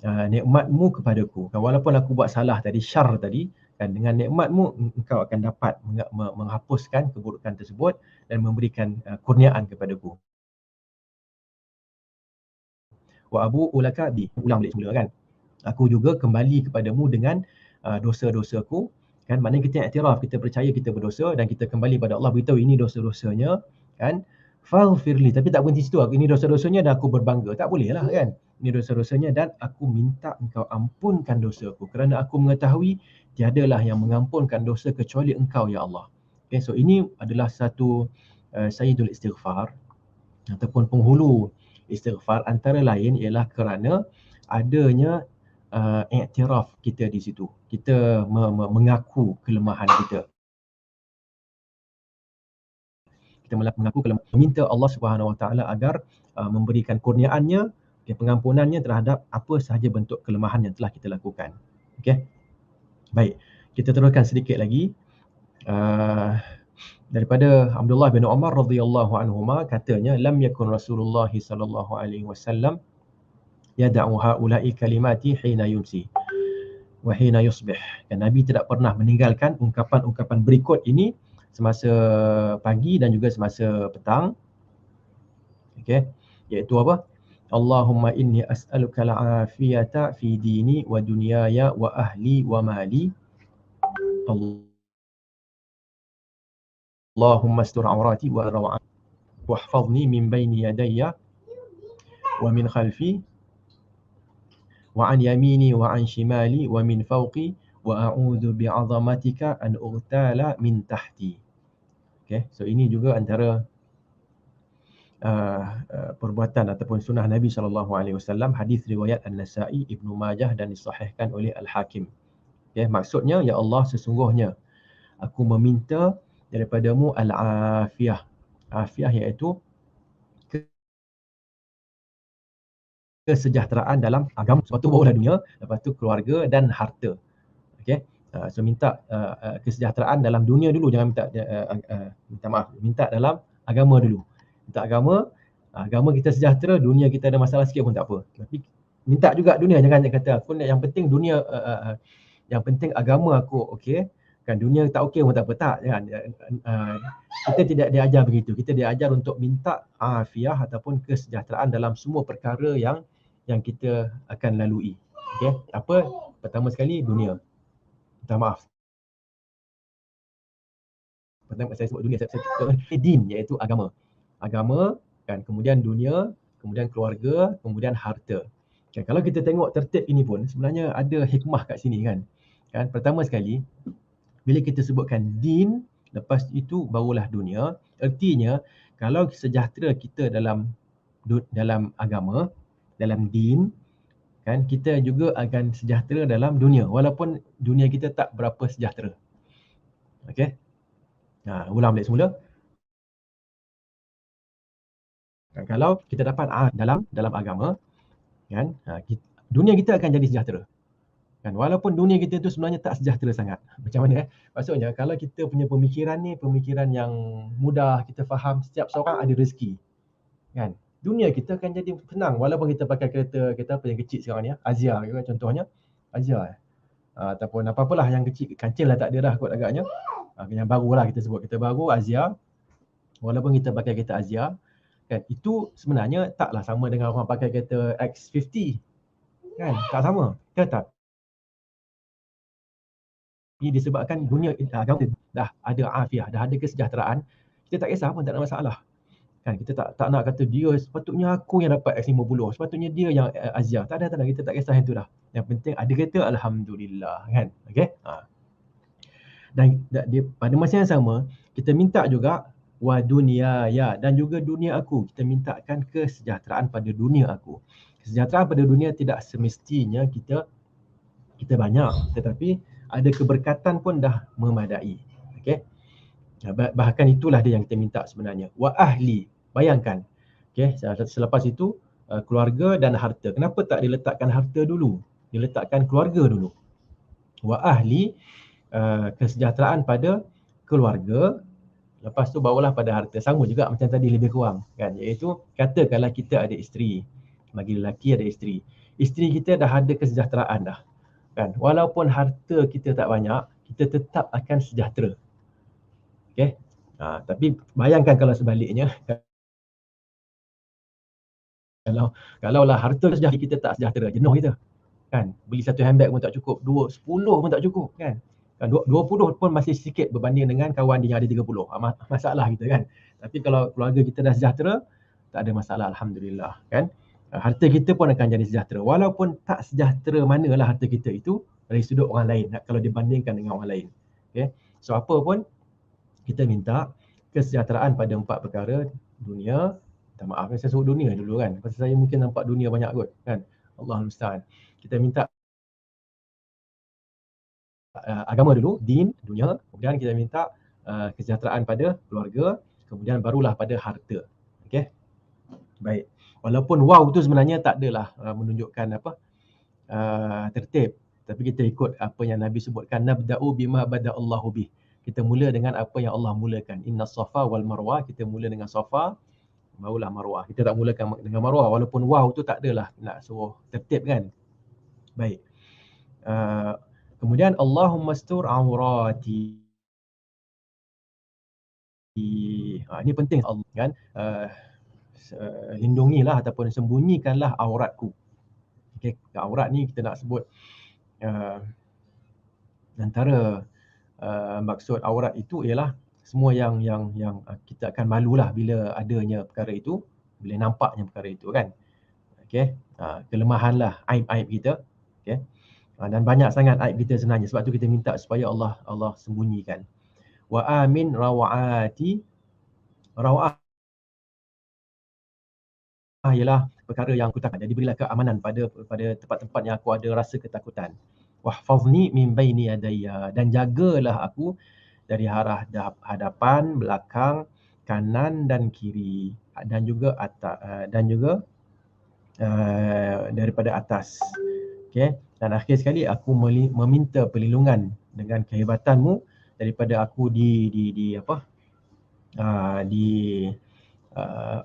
S1: nikmatmu kepadaku. Walaupun aku buat salah tadi, syar tadi, kan, dengan nikmatmu engkau akan dapat menghapuskan keburukan tersebut dan memberikan kurniaan kepadaku. Wa abu'u laka bi, ulang balik semula kan. Aku juga kembali kepadamu dengan dosa-dosaku. Kan, maknanya kita iktiraf, kita percaya kita berdosa dan kita kembali pada Allah, beritahu ini dosa-dosanya, kan. Faghfirli, tapi tak berhenti situ. Ini dosa-dosanya dan aku berbangga. Tak boleh lah kan. Ini dosa-dosanya dan aku minta engkau ampunkan dosaku. Kerana aku mengetahui tiadalah yang mengampunkan dosa kecuali engkau ya Allah. Okay, so ini adalah satu sayyidul istighfar ataupun penghulu istighfar, antara lain ialah kerana adanya iktiraf kita di situ. Kita mengaku kelemahan kita. Kita mengaku kelemahan, meminta Allah Subhanahu Wa Taala agar memberikan kurniaannya, pengampunannya terhadap apa sahaja bentuk kelemahan yang telah kita lakukan. Okey. Baik, kita teruskan sedikit lagi. Daripada Abdullah bin Umar radhiyallahu anhuma, katanya lam yakun Rasulullah sallallahu alaihi wasallam yad'u haula'i kalimati hina yumsi wa hina yusbih. Dan Nabi tidak pernah meninggalkan ungkapan-ungkapan berikut ini semasa pagi dan juga semasa petang. Okey, iaitu apa? Allahumma inni as'aluka al-afiyata fi dini wa dunyaya wa ahli wa mali. Allahumma astur awrati wa raw'an wahfazni min bayni yadayya wa min khalfi wa an yamini wa an shimali wa min fawqi wa a'udzu bi'azamatika an ughtala min tahti. Okay, so ini juga antara perbuatan ataupun sunnah Nabi SAW. Hadis riwayat An-Nasa'i, Ibnu Majah dan disahihkan oleh Al-Hakim. Okay, maksudnya, ya Allah, sesungguhnya aku meminta daripadamu al-afiyah. Afiyah iaitu kesejahteraan dalam agama, lepas tu barulah dunia, lepas tu keluarga dan harta. Okay, so minta kesejahteraan dalam dunia dulu, jangan minta dalam agama dulu. Minta agama kita sejahtera, dunia kita ada masalah sikit pun tak apa. Tapi minta juga dunia, jangan kata aku yang penting dunia, yang penting agama aku okey, kan dunia tak okey pun tak apa, tak, kan. Kita tidak diajar begitu. Kita diajar untuk minta afiah ataupun kesejahteraan dalam semua perkara yang kita akan lalui. Okey, apa? Pertama sekali dunia. Minta maaf. Pertama saya sebut dunia, saya din, iaitu agama. Agama, kan, kemudian dunia, kemudian keluarga, kemudian harta. Okay, kalau kita tengok tertib ini pun sebenarnya ada hikmah kat sini kan. Kan, pertama sekali bila kita sebutkan din, lepas itu barulah dunia, artinya kalau sejahtera kita dalam agama, dalam din, kan, kita juga akan sejahtera dalam dunia walaupun dunia kita tak berapa sejahtera. Okey. Ulang balik semula. Kalau kita dapat dalam agama, kan, dunia kita akan jadi sejahtera. Kan, walaupun dunia kita tu sebenarnya tak sejahtera sangat. Macam mana? Maksudnya kalau kita punya pemikiran ni pemikiran yang mudah, kita faham setiap seorang ada rezeki. Kan? Dunia kita akan jadi tenang walaupun kita pakai kereta apa yang kecil sekarang ni, Azia kan, contohnya. Azia. Ataupun apa-apalah yang kecil, kancil lah tak ada dah kot agaknya. Yang barulah kita sebut, kereta baru Azia. Walaupun kita pakai kereta Azia, kan, itu sebenarnya taklah sama dengan orang pakai kereta X50. Kan? Tak sama. Tetap. Ini disebabkan dunia agama dah ada afiah, dah ada kesejahteraan, kita tak kisah pun, tak ada masalah. Kan, kita tak nak kata dia sepatutnya aku yang dapat X50, sepatutnya dia yang Azia. Tak ada, kita tak kisah yang tu dah. Yang penting ada kereta, alhamdulillah, kan. Okey. Dan pada masa yang sama, kita minta juga wa dunia ya, dan juga dunia aku. Kita mintakan kesejahteraan pada dunia aku. Kesejahteraan pada dunia tidak semestinya kita banyak, tetapi ada keberkatan pun dah memadai. Okey. Bahkan itulah dia yang kita minta sebenarnya. Wa ahli. Bayangkan. Okey, selepas itu keluarga dan harta. Kenapa tak diletakkan harta dulu? Diletakkan keluarga dulu. Wa ahli, kesejahteraan pada keluarga, lepas tu barulah pada harta. Sama juga macam tadi lebih kurang kan, iaitu katakanlah kita ada isteri, bagi lelaki ada isteri. Isteri kita dah ada kesejahteraan dah kan, walaupun harta kita tak banyak, kita tetap akan sejahtera. Okey. Tapi bayangkan kalau sebaliknya, kalaulah harta sejahtera kita tak sejahtera, jenuh kita kan, beli satu handbag pun tak cukup, 10 pun tak cukup kan. 20 pun masih sikit berbanding dengan kawan dia yang ada 30. Masalah kita kan. Tapi kalau keluarga kita dah sejahtera, tak ada masalah, alhamdulillah kan. Harta kita pun akan jadi sejahtera, walaupun tak sejahtera manalah harta kita itu dari sudut orang lain kalau dibandingkan dengan orang lain. Okay. So apa pun kita minta kesejahteraan pada 4 perkara. Dunia, minta maaf saya sebut dunia dulu kan, pasal saya mungkin nampak dunia banyak kot kan. Allahul musta'an. Kita minta agama dulu, din, dunia, kemudian kita minta kesejahteraan pada keluarga, kemudian barulah pada harta. Okey. Baik. Walaupun wow tu sebenarnya tak adalah menunjukkan apa tertib, tapi kita ikut apa yang Nabi sebutkan, nabda'u bima bada'allahu bih. Kita mula dengan apa yang Allah mulakan. Inna safa wal marwah, kita mula dengan safa, barulah marwah. Kita tak mulakan dengan marwah, walaupun wow tu tak adalah nak suruh tertib kan. Baik. Kemudian Allahumma astur aurati. Ini penting kan. Lindungilah ataupun sembunyikanlah auratku. Okey, aurat ni kita nak sebut antara maksud aurat itu ialah semua yang kita akan malulah bila adanya perkara itu, bila nampaknya perkara itu kan. Okey, kelemahanlah, aib-aib kita. Okey. Dan banyak sangat aib kita sebenarnya, sebab tu kita minta supaya Allah sembunyikan. Wa amin rawati. Rawah ialah perkara yang aku takut. Jadi berilah keamanan pada tempat-tempat yang aku ada rasa ketakutan. Wahfazni min baini yadayya, dan jagalah aku dari arah hadapan, belakang, kanan dan kiri, dan juga atas, dan juga daripada atas. Okey. Dan akhir sekali aku meminta perlindungan dengan kehebatanmu daripada aku di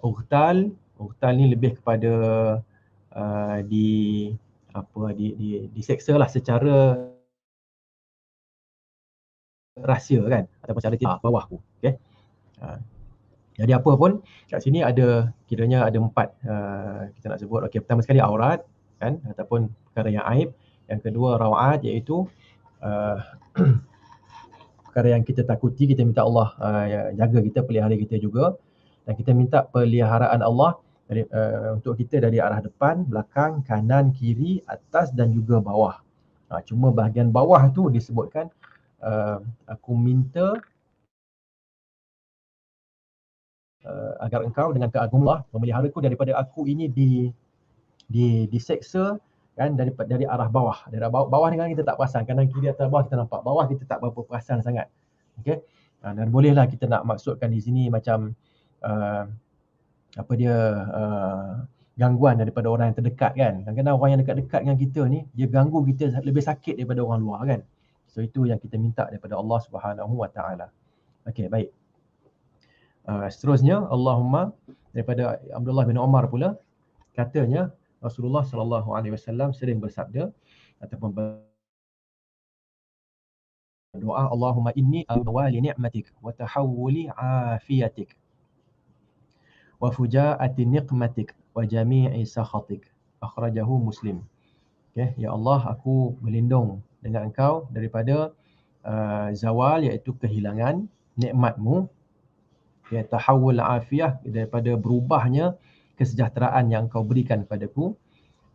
S1: ughtal. Ughtal ni lebih kepada diseksa lah secara rahsia kan, ataupun secara tidak bawahku. Okey. Jadi apa pun kat sini ada, kiranya ada 4 kita nak sebut. Okey, pertama sekali aurat kan, ataupun perkara yang aib. Yang kedua rawat, iaitu perkara yang kita takuti, kita minta Allah jaga kita, pelihara kita juga. Dan kita minta peliharaan Allah untuk kita dari arah depan, belakang, kanan, kiri, atas dan juga bawah. Cuma bahagian bawah tu disebutkan aku minta agar engkau dengan keagungan memeliharaku daripada aku ini diseksa kan, dari arah bawah. Dari bawah ni kan kita tak perasan, kanan kiri atas bawah kita nampak, bawah kita tak berapa perasan sangat. Okey. Dan bolehlah kita nak maksudkan di sini macam gangguan daripada orang yang terdekat kan. Kadang-kadang orang yang dekat-dekat dengan kita ni, dia ganggu kita lebih sakit daripada orang luar kan. So itu yang kita minta daripada Allah Subhanahu Wa Taala. Okey, baik. Seterusnya, Allahumma, daripada Abdullah bin Umar pula, katanya Rasulullah sallallahu alaihi wasallam sering bersabda ataupun berdoa, Allahumma inni awali ni'matik wa tahawuli afiyatik wa fujaati niqmatik wa jami'i sakhatik. Akhrajahu Muslim. Okay, ya Allah, aku berlindung dengan engkau daripada zawal, iaitu kehilangan nikmatmu, ya, tahawul afiyah, daripada berubahnya kesejahteraan yang engkau berikan kepadaku.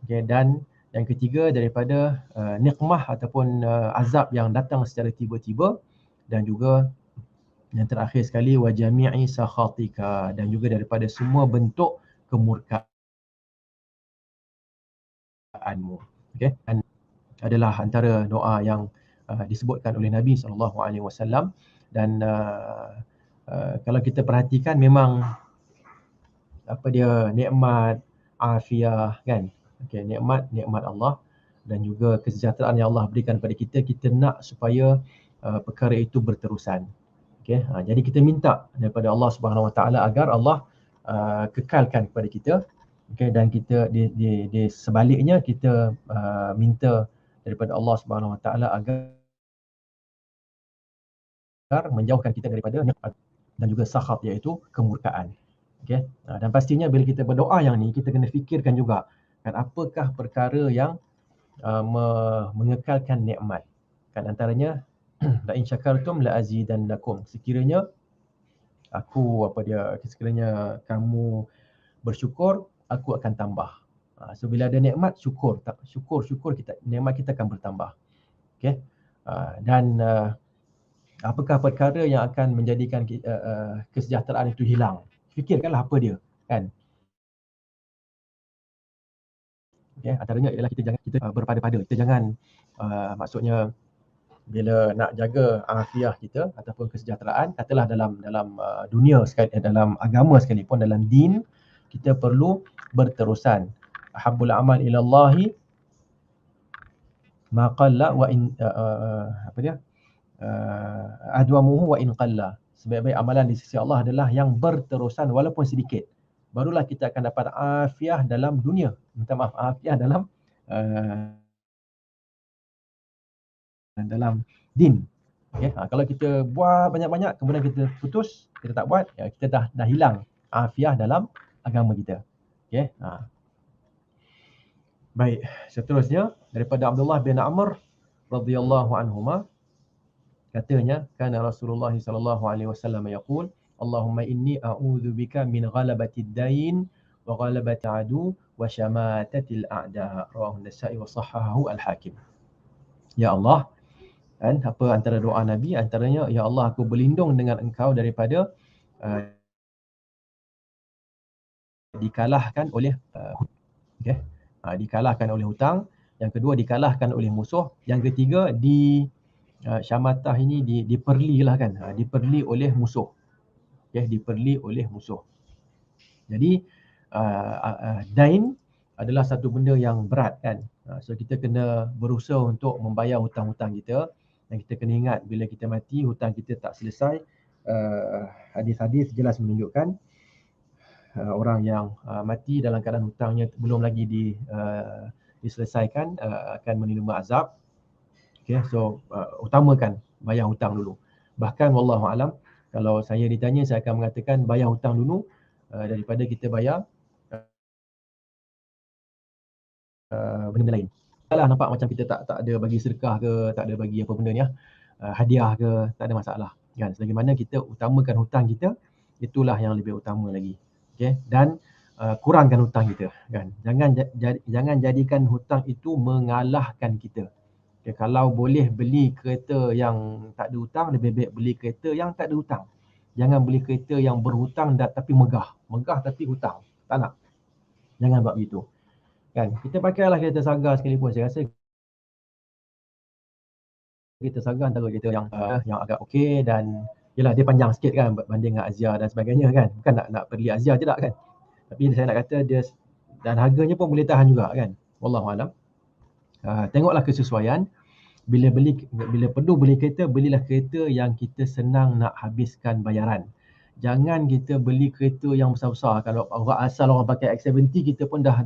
S1: Okay, dan yang ketiga daripada nikmah ataupun azab yang datang secara tiba-tiba. dan juga yang terakhir sekali wa jami'i sakhatika, dan juga daripada semua bentuk kemurkaanmu. Okey, dan adalah antara doa yang disebutkan oleh Nabi SAW. Dan kalau kita perhatikan, memang apa dia, nikmat, afiah kan, okey, nikmat Allah dan juga kesejahteraan yang Allah berikan kepada kita, kita nak supaya perkara itu berterusan. Okey, jadi kita minta daripada Allah Subhanahu Wa Taala agar Allah kekalkan kepada kita. Okey, dan kita di sebaliknya kita minta daripada Allah Subhanahu Wa Taala agar menjauhkan kita daripada nikmat dan juga sakhat, iaitu kemurkaan. Okey, dan pastinya bila kita berdoa yang ni, kita kena fikirkan juga kan, apakah perkara yang mengekalkan nikmat. Kan antaranya la in syakartum la azidannakum, sekiranya sekiranya kamu bersyukur, aku akan tambah. So bila ada nikmat, syukur kita, nikmat kita akan bertambah. Okey, dan apakah perkara yang akan menjadikan kesejahteraan itu hilang? Fikirkanlah apa dia, kan? Okay, antaranya ialah kita berpada-pada. Kita jangan maksudnya bila nak jaga afiah kita ataupun kesejahteraan, katalah dalam dunia sekali, dalam agama sekalipun, dalam din, kita perlu berterusan. Ahabbul amal ila Allahi ma qalla wa in adwamuhu wa in qalla. Sebaik-baik amalan di sisi Allah adalah yang berterusan walaupun sedikit. Barulah kita akan dapat afiah dalam dunia. Minta maaf, afiah dalam din. Okay? Kalau kita buat banyak-banyak, kemudian kita putus, kita tak buat, kita dah hilang afiah dalam agama kita. Okay? Baik, seterusnya daripada Abdullah bin Amr radhiyallahu anhuma, katanya, kana Rasulullah sallallahu alaihi wasallam yaqul, Allahumma inni a'udzubika min ghalabati ad-dain wa ghalabati adu wa syamatati al-a'da. Rawahu an-Nasa'i wa sahahahu al-Hakim. Ya Allah, kan, apa antara doa Nabi, antaranya, ya Allah, aku berlindung dengan Engkau daripada dikalahkan oleh dikalahkan oleh hutang. Yang kedua, dikalahkan oleh musuh. Yang ketiga, syamatah ini diperlilah kan, diperli oleh musuh. Diperli oleh musuh. Jadi dain adalah satu benda yang berat kan. So kita kena berusaha untuk membayar hutang-hutang kita, dan kita kena ingat bila kita mati, hutang kita tak selesai. Hadis-hadis jelas menunjukkan orang yang mati dalam keadaan hutangnya belum lagi diselesaikan akan menerima azab. Okay, so utamakan bayar hutang dulu. Bahkan wallahu alam, kalau saya ditanya, saya akan mengatakan bayar hutang dulu daripada kita bayar benda lain. Kalau nampak macam kita tak ada bagi sedekah ke, tak ada bagi apa benda ni, hadiah ke, tak ada masalah kan. Selagi mana kita utamakan hutang kita, itulah yang lebih utama lagi. Okay? Dan kurangkan hutang kita kan. Jangan jadikan hutang itu mengalahkan kita. Okay, kalau boleh beli kereta yang tak ada hutang, lebih baik beli kereta yang tak ada hutang. Jangan beli kereta yang berhutang tapi megah tapi hutang. Tak nak. Jangan buat begitu. Kan, kita pakailah kereta Saga sekalipun, saya rasa kereta Saga antara kereta yang agak okey, dan yalah, dia panjang sikit kan berbanding dengan Azia dan sebagainya kan. Bukan nak beli Azia je tak kan. Tapi saya nak kata dia, dan harganya pun boleh tahan juga kan. Wallahu alam. Tengoklah kesesuaian. Bila perlu beli kereta, belilah kereta yang kita senang nak habiskan bayaran. Jangan kita beli kereta yang besar-besar. Kalau orang pakai X70, kita pun dah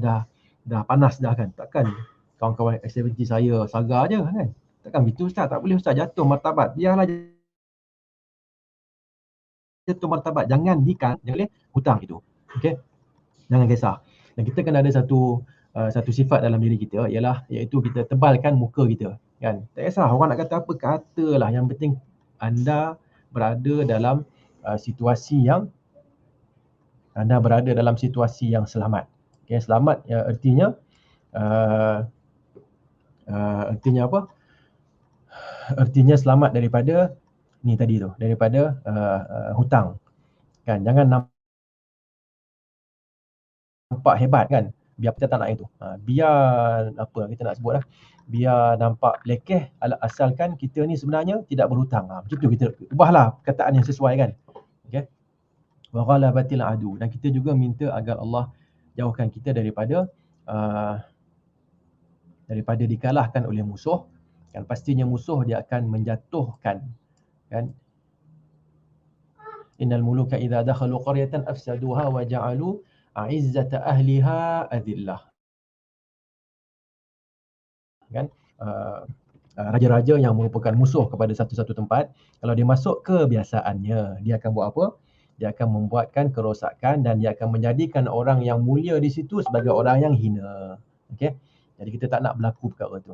S1: panas dah kan. Takkan kawan-kawan X70 saya Saga je kan. Takkan begitu Ustaz, tak boleh Ustaz, jatuh martabat. Biarlah jatuh martabat. Jangan boleh hutang itu. Okey. Jangan kisah. Dan kita kena ada satu sifat dalam diri kita, iaitu kita tebalkan muka kita kan. Tak kisah orang nak kata apa, katalah, yang penting anda berada dalam situasi yang selamat. Okay, selamat artinya artinya apa? Artinya selamat daripada ni tadi tu, daripada hutang. Kan, jangan nampak hebat kan, biar kita tak nak itu. Biar apa kita nak sebut lah, biar nampak lekeh asalkan kita ni sebenarnya tidak berhutang. Macam tu kita ubahlah perkataan yang sesuai kan. Okey. Wa ghalabatil adu, dan kita juga minta agar Allah jauhkan kita daripada dikalahkan oleh musuh. Kan pastinya musuh dia akan menjatuhkan, kan. Innal muluka idza dakhalu qaryatan afsaduha wa ja'alu a'izzata ahliha adillah. Kan, raja-raja yang merupakan musuh kepada satu-satu tempat, kalau dia masuk kebiasaannya, dia akan buat apa? Dia akan membuatkan kerosakan dan dia akan menjadikan orang yang mulia di situ sebagai orang yang hina. Okey. Jadi kita tak nak berlaku perkara tu.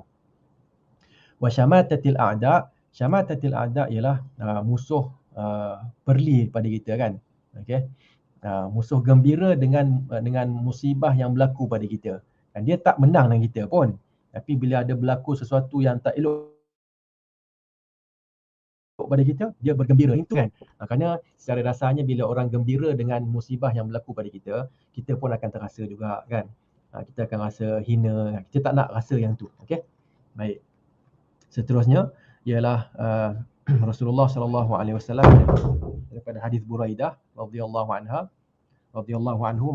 S1: Wa syamatatil a'da, syamatatil a'da ialah musuh perli pada kita kan. Okey. Musuh gembira dengan musibah yang berlaku pada kita. Dan dia tak menang dengan kita pun. Tapi bila ada berlaku sesuatu yang tak elok pada kita, dia bergembira. Itu kan. Kerana secara rasanya bila orang gembira dengan musibah yang berlaku pada kita, kita pun akan terasa juga kan. Kita akan rasa hina. Kita tak nak rasa yang tu. Okey. Baik. Seterusnya ialah Rasulullah SAW daripada hadis Buraidah radhiyallahu anhu,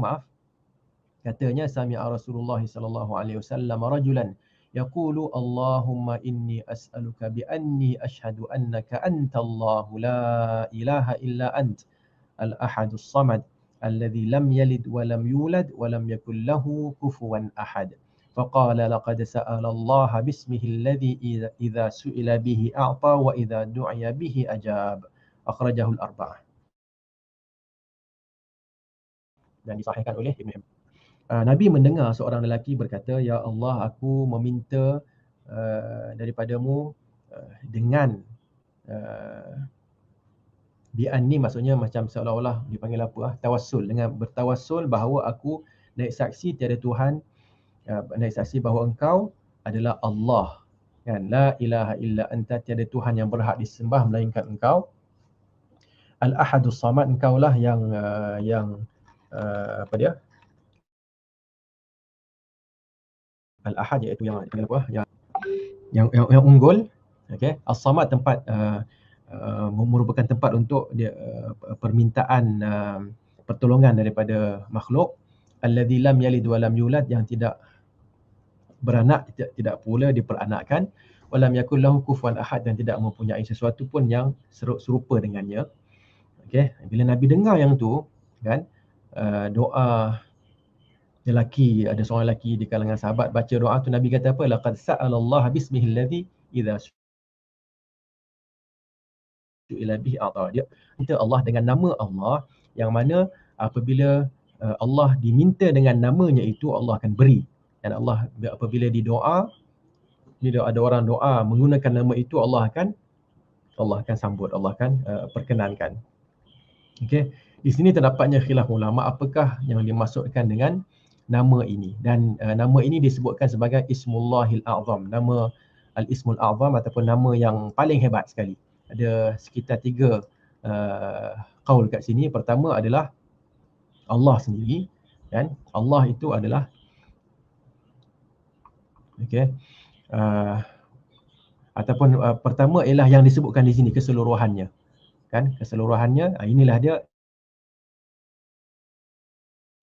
S1: katanya sami'a Rasulullah SAW rajulan yaqulu Allahumma inni as'aluka bi anni ashhadu annaka antallahu la ilaha illa ant al-ahadus samad alladhi lam yalid wa lam yulad wa lam yakul lahu kufuwan ahad. فقال لقد سأل الله باسمه الذي إذا سئل به أعطى وإذا دعي به أجاب. أخرجه الأربعة. Dan disahihkan oleh Ibn Hibban. Nabi mendengar seorang lelaki berkata, "Ya Allah, aku meminta daripadamu dengan bi'anni," maksudnya macam seolah-olah dipanggil apa? Tawassul, dengan bertawassul bahawa aku naik saksi tiada Tuhan, naik saksi bahawa engkau adalah Allah. Kan? La ilaha illa anta, tiada Tuhan yang berhak disembah melainkan engkau. Al-ahadus samad, engkaulah yang apa dia? Al-ahad iaitu yang apa? Yang unggul. Okey. As-samad tempat merupakan tempat untuk dia permintaan pertolongan daripada makhluk. Alladzi lam yalid wa lam yulad, yang tidak beranak, tidak pula diperanakkan. Walam yakul lahu kufuwan ahad, dan tidak mempunyai sesuatu pun yang serupa dengannya. Okey, bila Nabi dengar yang tu kan, doa lelaki, ada seorang lelaki di kalangan sahabat baca doa tu, Nabi kata apa? Laqad sa'alallah bismihi alladhi idza su'ila bihi a'ta. Dia minta Allah dengan nama Allah yang mana apabila Allah diminta dengan namanya itu, Allah akan beri. Dan Allah apabila didoa, bila ada orang doa menggunakan nama itu, Allah akan sambut, Allah akan perkenankan. Okey, di sini terdapatnya khilaf ulama apakah yang dimaksudkan dengan nama ini. Dan nama ini disebutkan sebagai Ismullahil A'zam, nama Al-Ismul A'zam ataupun nama yang paling hebat sekali. Ada sekitar 3 qaul kat sini. Pertama adalah Allah sendiri, kan? Allah itu adalah okey. Ataupun pertama ialah yang disebutkan di sini keseluruhannya. Kan? Keseluruhannya, inilah dia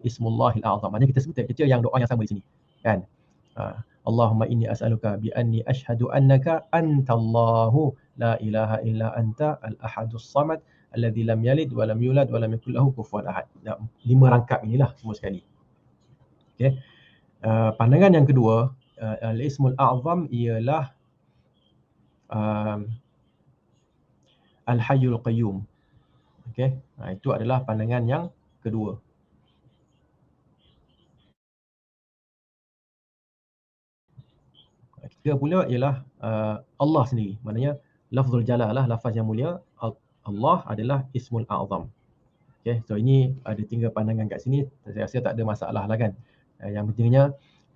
S1: Ismullahil A'zam. Maknanya kita sebut kecil yang doa yang sama di sini. Kan? Allahumma inni as'aluka bi anni ashhadu annaka antallahu la ilaha illa anta al-ahadus samad alladzi lam yalid wa lam yulad wa lam yakul lahu kufuwan ahad. 5 rangkap inilah semua sekali. Okey. Pandangan yang kedua, al-Ismul A'zam ialah Al-Hayyul Qayyum. Okey. Itu adalah pandangan yang kedua. Ketiga pula ialah Allah sendiri. Maknanya lafzul jalalah, lafaz yang mulia, Allah adalah Ismul A'zam. Okey, so ini ada 3 pandangan kat sini. Saya rasa tak ada masalah lah kan. Yang pentingnya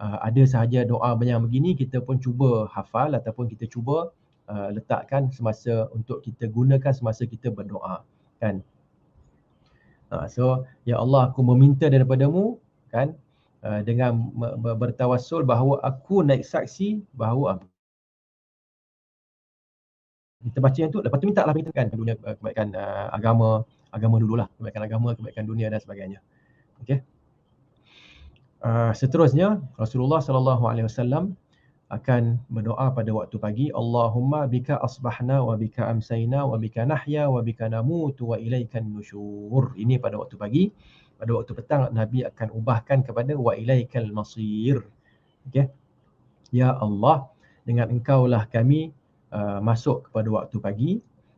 S1: ada sahaja doa yang begini kita pun cuba hafal ataupun kita cuba letakkan semasa untuk kita gunakan semasa kita berdoa, kan. So ya Allah, aku meminta daripadamu, kan, dengan bertawassul bahawa aku naik saksi bahawa kita baca yang tu, lepas tu minta lah kita kan dunia, kebaikan agama dululah, kebaikan agama, kebaikan dunia dan sebagainya. Okey. Seterusnya Rasulullah sallallahu alaihi wasallam akan berdoa pada waktu pagi, Allahumma bika asbahna wa bika amsayna wa bika nahya wa bika namutu wa ilaikan nusyur. Ini pada waktu pagi. Pada waktu petang Nabi akan ubahkan kepada wa ilaikal masir. Okey. Ya Allah, dengan engkaulah kami masuk kepada waktu pagi,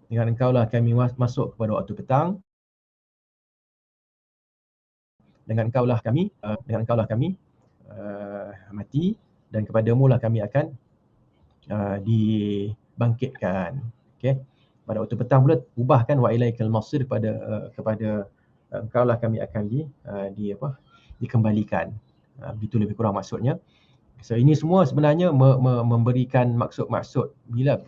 S1: dengan engkaulah kami masuk kepada waktu petang, dengan engkaulah kami mati, dan kepadamu lah kami akan dibangkitkan. Okey. Pada waktu petang pula ubahkan wa ilaikal masir kepada engkaulah kami akan dikembalikan. Begitu lebih kurang maksudnya. So ini semua sebenarnya memberikan maksud-maksud.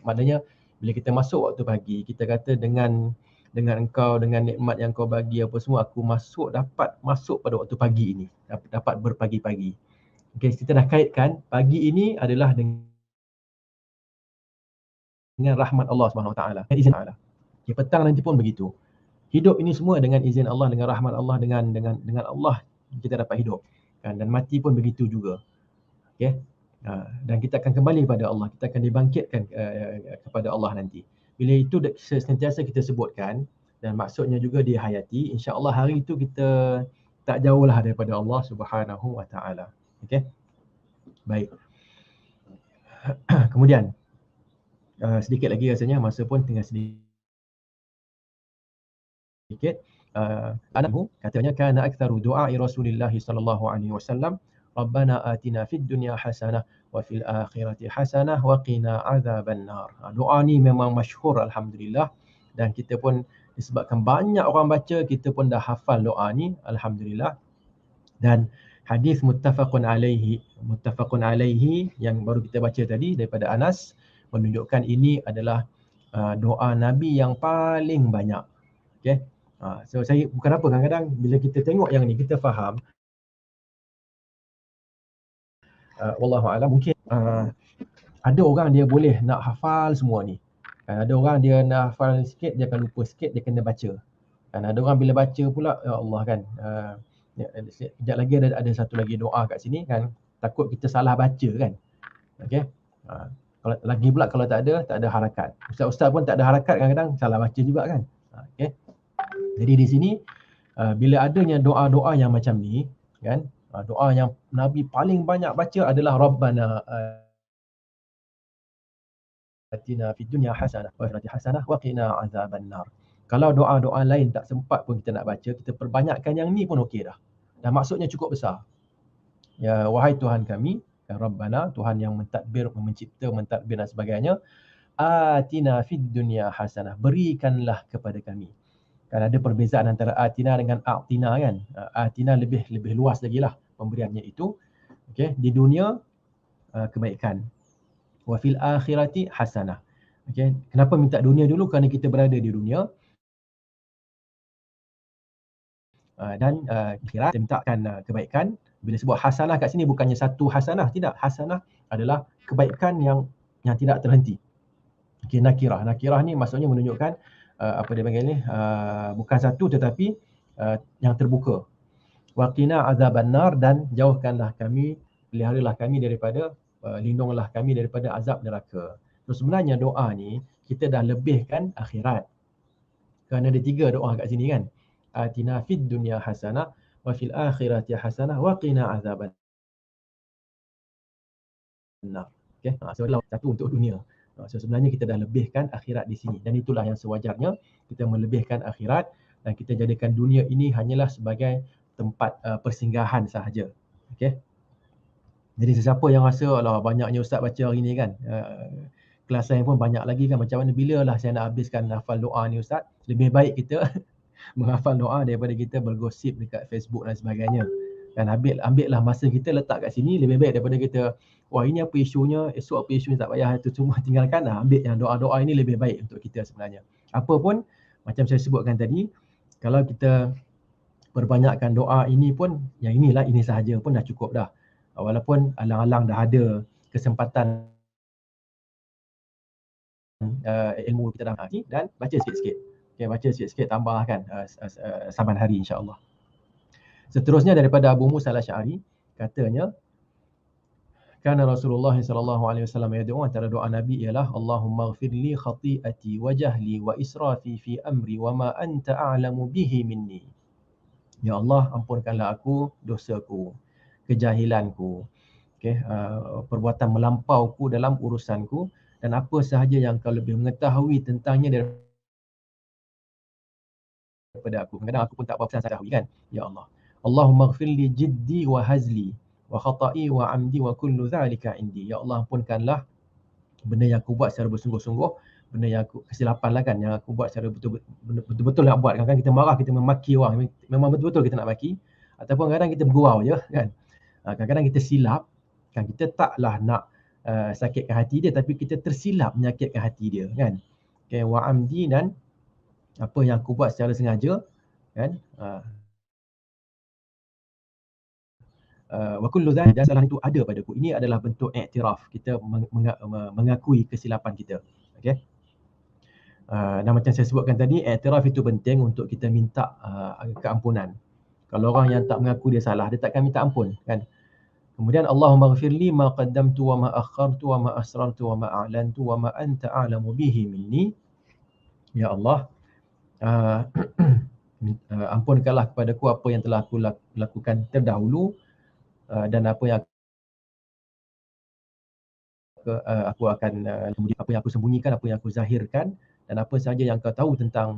S1: Maknanya bila kita masuk waktu pagi, kita kata dengan engkau, dengan nikmat yang kau bagi apa semua, aku dapat masuk pada waktu pagi ini, dapat berpagi-pagi. Okey, kita dah kaitkan pagi ini adalah dengan rahmat Allah Subhanahu Wa Taala, izin Allah. Okay, petang nanti pun begitu. Hidup ini semua dengan izin Allah, dengan rahmat Allah, dengan Allah kita dapat hidup. Kan? Dan mati pun begitu juga. Okay? Dan kita akan kembali kepada Allah, kita akan dibangkitkan kepada Allah nanti. Bila itu sentiasa kita sebutkan dan maksudnya juga dihayati, insya-Allah hari itu kita tak jauhlah daripada Allah Subhanahu Wa Taala. Okey. Baik. Kemudian sedikit lagi rasanya masa pun tinggal sedikit. Anhu katanya kana aktsaru du'a'i Rasulillah sallallahu alaihi wasallam Rabbana atina fid dunya hasanah wa fil akhirati hasanah wa qina azaban nar. Doa ni memang masyhur alhamdulillah, dan kita pun disebabkan banyak orang baca, kita pun dah hafal doa ni alhamdulillah. Dan hadis muttafaqun alaihi yang baru kita baca tadi daripada Anas menunjukkan ini adalah doa Nabi yang paling banyak. Okey. So saya bukan apa, kadang-kadang bila kita tengok yang ni kita faham wallahu alam, mungkin ada orang dia boleh nak hafal semua ni. Ada orang dia nak hafal sikit, dia akan lupa sikit, dia kena baca. Dan ada orang bila baca pula, ya Allah kan, sekejap lagi ada satu lagi doa kat sini kan, takut kita salah baca kan. Okey. Kalau lagi pula kalau tak ada harakat. Ustaz-ustaz pun tak ada harakat, kadang-kadang salah baca juga kan. Okey. Jadi di sini bila adanya doa-doa yang macam ni kan, doa yang Nabi paling banyak baca adalah Rabbana atina fid dunya hasanah wa fil akhirati hasanah wa qina azaban nar. Kalau doa-doa lain tak sempat pun kita nak baca, kita perbanyakkan yang ni pun okey dah. Dan maksudnya cukup besar. Ya wahai Tuhan kami, ya Rabbana, Tuhan yang mentadbir, mencipta, mentadbir dan sebagainya, atina fid dunya hasanah, berikanlah kepada kami. Kan ada perbezaan antara atina dengan a'tina kan. Atina lebih luas lagi lah pemberiannya itu. Okey, di dunia kebaikan. Wa fil akhirati hasanah. Okey, kenapa minta dunia dulu? Kerana kita berada di dunia. Dan akhirat kita mintakan kebaikan. Bila sebut hasanah kat sini bukannya satu hasanah, tidak. Hasanah adalah kebaikan yang tidak terhenti. Okey, nakirah. Nakirah ni maksudnya menunjukkan apa dia panggil ni, bukan satu tetapi yang terbuka. Waqina azaban nar, dan jauhkanlah kami, peliharalah kami daripada, lindunglah kami daripada azab neraka. So sebenarnya doa ni kita dah lebihkan akhirat. Kerana ada 3 doa kat sini kan. Atina fid dunya hasanah wa fil akhirati hasanah wa qina azaban nar. Okey, so satu untuk dunia. So sebenarnya kita dah lebihkan akhirat di sini, dan itulah yang sewajarnya, kita melebihkan akhirat dan kita jadikan dunia ini hanyalah sebagai tempat persinggahan sahaja. Okey. Jadi sesiapa yang rasa alah banyaknya ustaz baca hari ni kan, kelas saya pun banyak lagi kan, macam mana bilalah saya nak habiskan hafal doa ni ustaz. Lebih baik kita menghafal doa daripada kita bergosip dekat Facebook dan sebagainya. Kan ambillah masa kita letak kat sini, lebih baik daripada kita wah ini apa isunya, esok apa isunya, tak payah itu semua tinggalkan lah. Ambil yang doa-doa ini lebih baik untuk kita sebenarnya. Apa pun macam saya sebutkan tadi, kalau kita perbanyakkan doa ini pun, yang inilah, ini sahaja pun dah cukup dah. Walaupun alang-alang dah ada kesempatan ilmu kita dah dan baca sikit-sikit. Okay, baca sikit-sikit, tambahkan saban hari insya-Allah. Seterusnya daripada Abu Musa al-Asy'ari, katanya kana Rasulullah sallallahu alaihi wasallam yad'u, antara doa Nabi ialah Allahumma ighfirli khati'ati wa jahli wa israfi fi amri wa ma anta a'lamu bihi minni. Ya Allah, ampunkanlah aku dosaku, kejahilanku, perbuatan melampauku dalam urusanku, dan apa sahaja yang kau lebih mengetahui tentangnya daripada aku. Kadang aku pun tak apa sangat tahu kan. Ya Allah. Allahumma ighfirli jiddi wa hazli wa khata'i wa amdi wa kullu dhalika indi. Ya Allah, ampunkanlah benda yang aku buat secara bersungguh-sungguh, benda yang aku kesilapan lah kan, yang aku buat secara betul-betul nak buat. Kadang-kadang kita marah, kita memaki orang, memang betul-betul kita nak maki, ataupun kadang kita bergurau je kan. Kadang-kadang kita silap kan, kita taklah nak sakitkan hati dia, tapi kita tersilap menyakitkan hati dia kan. Okay, wa amdi, dan apa yang aku buat secara sengaja kan. Wa kullu dzalik, dan salah itu ada padaku. Ini adalah bentuk iktiraf, kita mengakui kesilapan kita. Okey. Dan macam saya sebutkan tadi, iktiraf itu penting untuk kita minta keampunan. Kalau orang yang tak mengaku dia salah, dia takkan minta ampun kan. Kemudian Allahumma ighfirli ma qaddamtu wa ma akhartu wa ma asrartu wa ma a'lantu wa ma anta a'lamu bihi minni. Ya Allah, ampunkanlah kepadaku apa yang telah aku lakukan terdahulu, dan apa yang aku akan apa yang aku sembunyikan, apa yang aku zahirkan, dan apa sahaja yang kau tahu tentang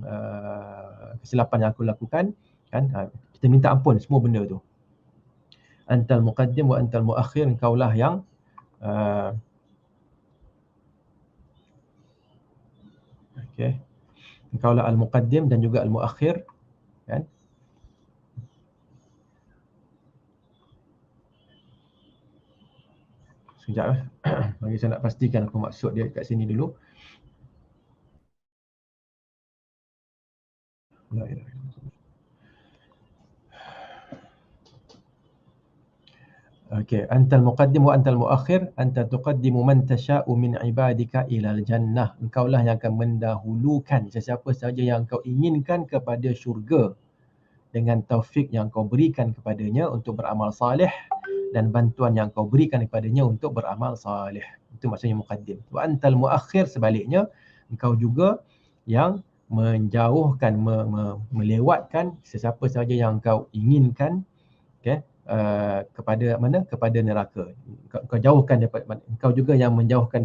S1: kesilapan yang aku lakukan kan. Kita minta ampun semua benda tu. Antal muqaddim wa antal muakhir, engkaulah yang engkaulah al-muqaddim dan juga al-muakhir kan. Sekejap bagi saya nak pastikan apa maksud dia kat sini dulu. Okey, antal muqaddim wa antal muakhir, anta tuqaddimu man tasha'u min ibadika ilal jannah. Engkaulah yang akan mendahulukan sesiapa sahaja yang kau inginkan kepada syurga dengan taufik yang kau berikan kepadanya untuk beramal salih, dan bantuan yang kau berikan kepadanya untuk beramal salih. Itu maksudnya muqaddim. Wa antal muakhir, sebaliknya, engkau juga yang menjauhkan, melewatkan sesiapa sahaja yang kau inginkan kepada mana? Kepada neraka. Kau jauhkan daripada, engkau juga yang menjauhkan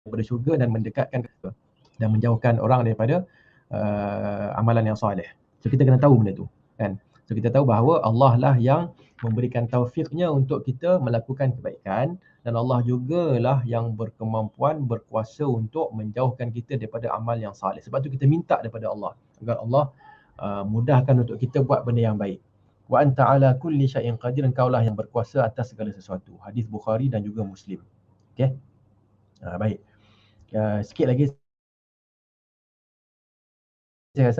S1: daripada syurga dan mendekatkan dan menjauhkan orang daripada amalan yang soleh. So kita kena tahu benda tu kan. So kita tahu bahawa Allah lah yang memberikan taufiknya untuk kita melakukan kebaikan, dan Allah jugalah yang berkemampuan, berkuasa untuk menjauhkan kita daripada amal yang saleh. Sebab tu kita minta daripada Allah agar Allah mudahkan untuk kita buat benda yang baik. Wa anta ala kulli syai'in qadir, engkaulah yang berkuasa atas segala sesuatu. Hadis Bukhari dan juga Muslim. Okey. Baik. Sikit lagi saya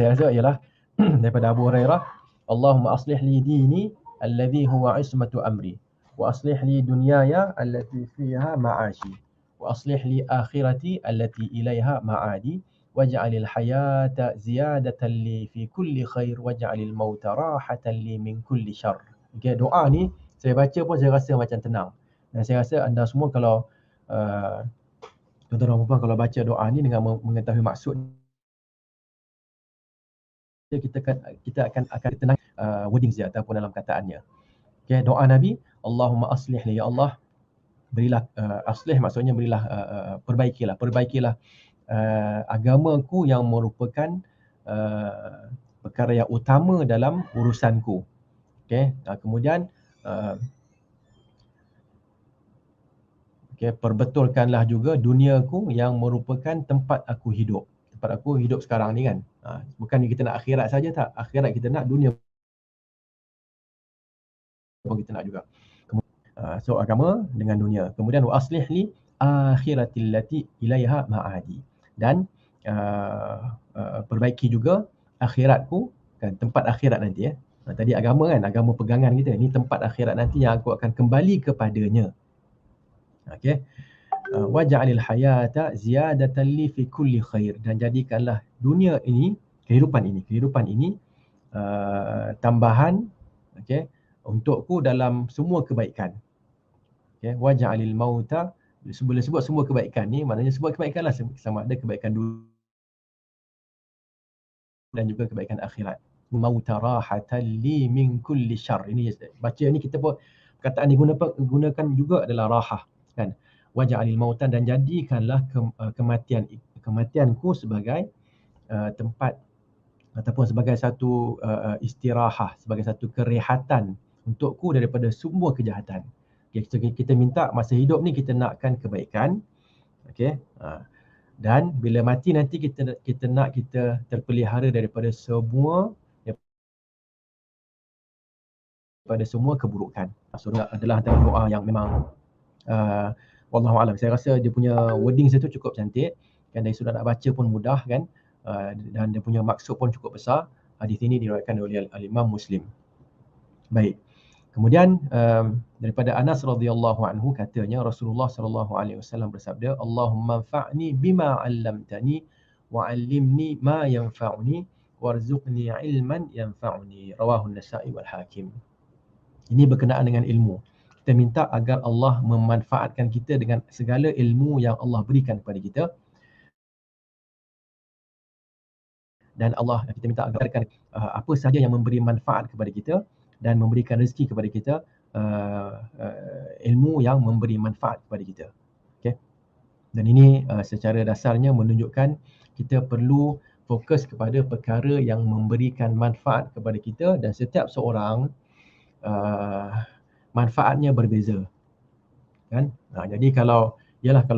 S1: rasa ialah daripada Abu Hurairah, Allahumma aslih li dini alladhi huwa ismatu amri, wa aslih li dunyaya allati fiha ma'ashi, wa aslih li akhirati allati ilaiha ma'adi, waj'alil hayata ziyadatan li fi kulli khair, waj'alil mauta rahatan li min kulli syarr. Okey, doa ni saya baca pun saya rasa macam tenang. Dan saya rasa anda semua kalau tuan-tuan dan puan, kalau baca doa ni dengan mengetahui maksud, kita akan tenang wording dia ataupun dalam kataannya. Okey, doa Nabi, Allahumma aslih li, ya Allah berilah aslih, maksudnya berilah perbaikilah agamaku yang merupakan perkara yang utama dalam urusanku. Okey, kemudian perbetulkanlah juga duniaku yang merupakan tempat aku hidup. tempat aku hidup sekarang ni kan. Bukan kita nak akhirat saja tak, akhirat kita nak, dunia pun kita nak juga. So agama dengan dunia. Kemudian wa aslih li akhiratil lati ilaiha ma'adi. Dan perbaiki juga akhiratku, kan, tempat akhirat nanti ya. Tadi agama kan, agama pegangan kita. Ni tempat akhirat nanti yang aku akan kembali kepadanya. Okey. Waj'alil hayata ziyadatan li fi kulli khair, dan jadikanlah dunia ini, kehidupan ini tambahan, okey, untukku dalam semua kebaikan. Okey, waj'alil mauta, bila sebut semua kebaikan ni maknanya semua kebaikan lah, sama ada kebaikan dunia dan juga kebaikan akhirat. Mauta rahatan li min kulli syarr. Ini baca ni kita pun perkataan digunakan juga adalah rahah, kan. Waj'alil mautan, dan jadikanlah kematianku sebagai tempat ataupun sebagai satu istirahah, sebagai satu kerehatan untukku daripada semua kejahatan. Okay, kita minta masa hidup ni kita nakkan kebaikan. Okey. Dan bila mati nanti kita nak kita terpelihara daripada semua keburukan. So adalah antara doa yang memang wallahu alam, saya rasa dia punya wording itu cukup cantik, kan, dari sudut nak baca pun mudah, kan, dan dia punya maksud pun cukup besar. Hadis ini diriwayatkan oleh Al-Imam Muslim. Baik. Kemudian daripada Anas radhiyallahu anhu katanya Rasulullah sallallahu alaihi wasallam bersabda, Allahumma anfa'ni bima 'allamtani wa 'allimni ma yanfa'uni warzuqni 'ilman yanfa'uni. Rawahu An-Nasa'i wal Hakim. Ini berkenaan dengan ilmu. Kita minta agar Allah memanfaatkan kita dengan segala ilmu yang Allah berikan kepada kita. Dan Allah, kita minta agar apa sahaja yang memberi manfaat kepada kita dan memberikan rezeki kepada kita, ilmu yang memberi manfaat kepada kita. Okay? Dan ini secara dasarnya menunjukkan kita perlu fokus kepada perkara yang memberikan manfaat kepada kita, dan setiap seorang manfaatnya berbeza, kan. Jadi kalau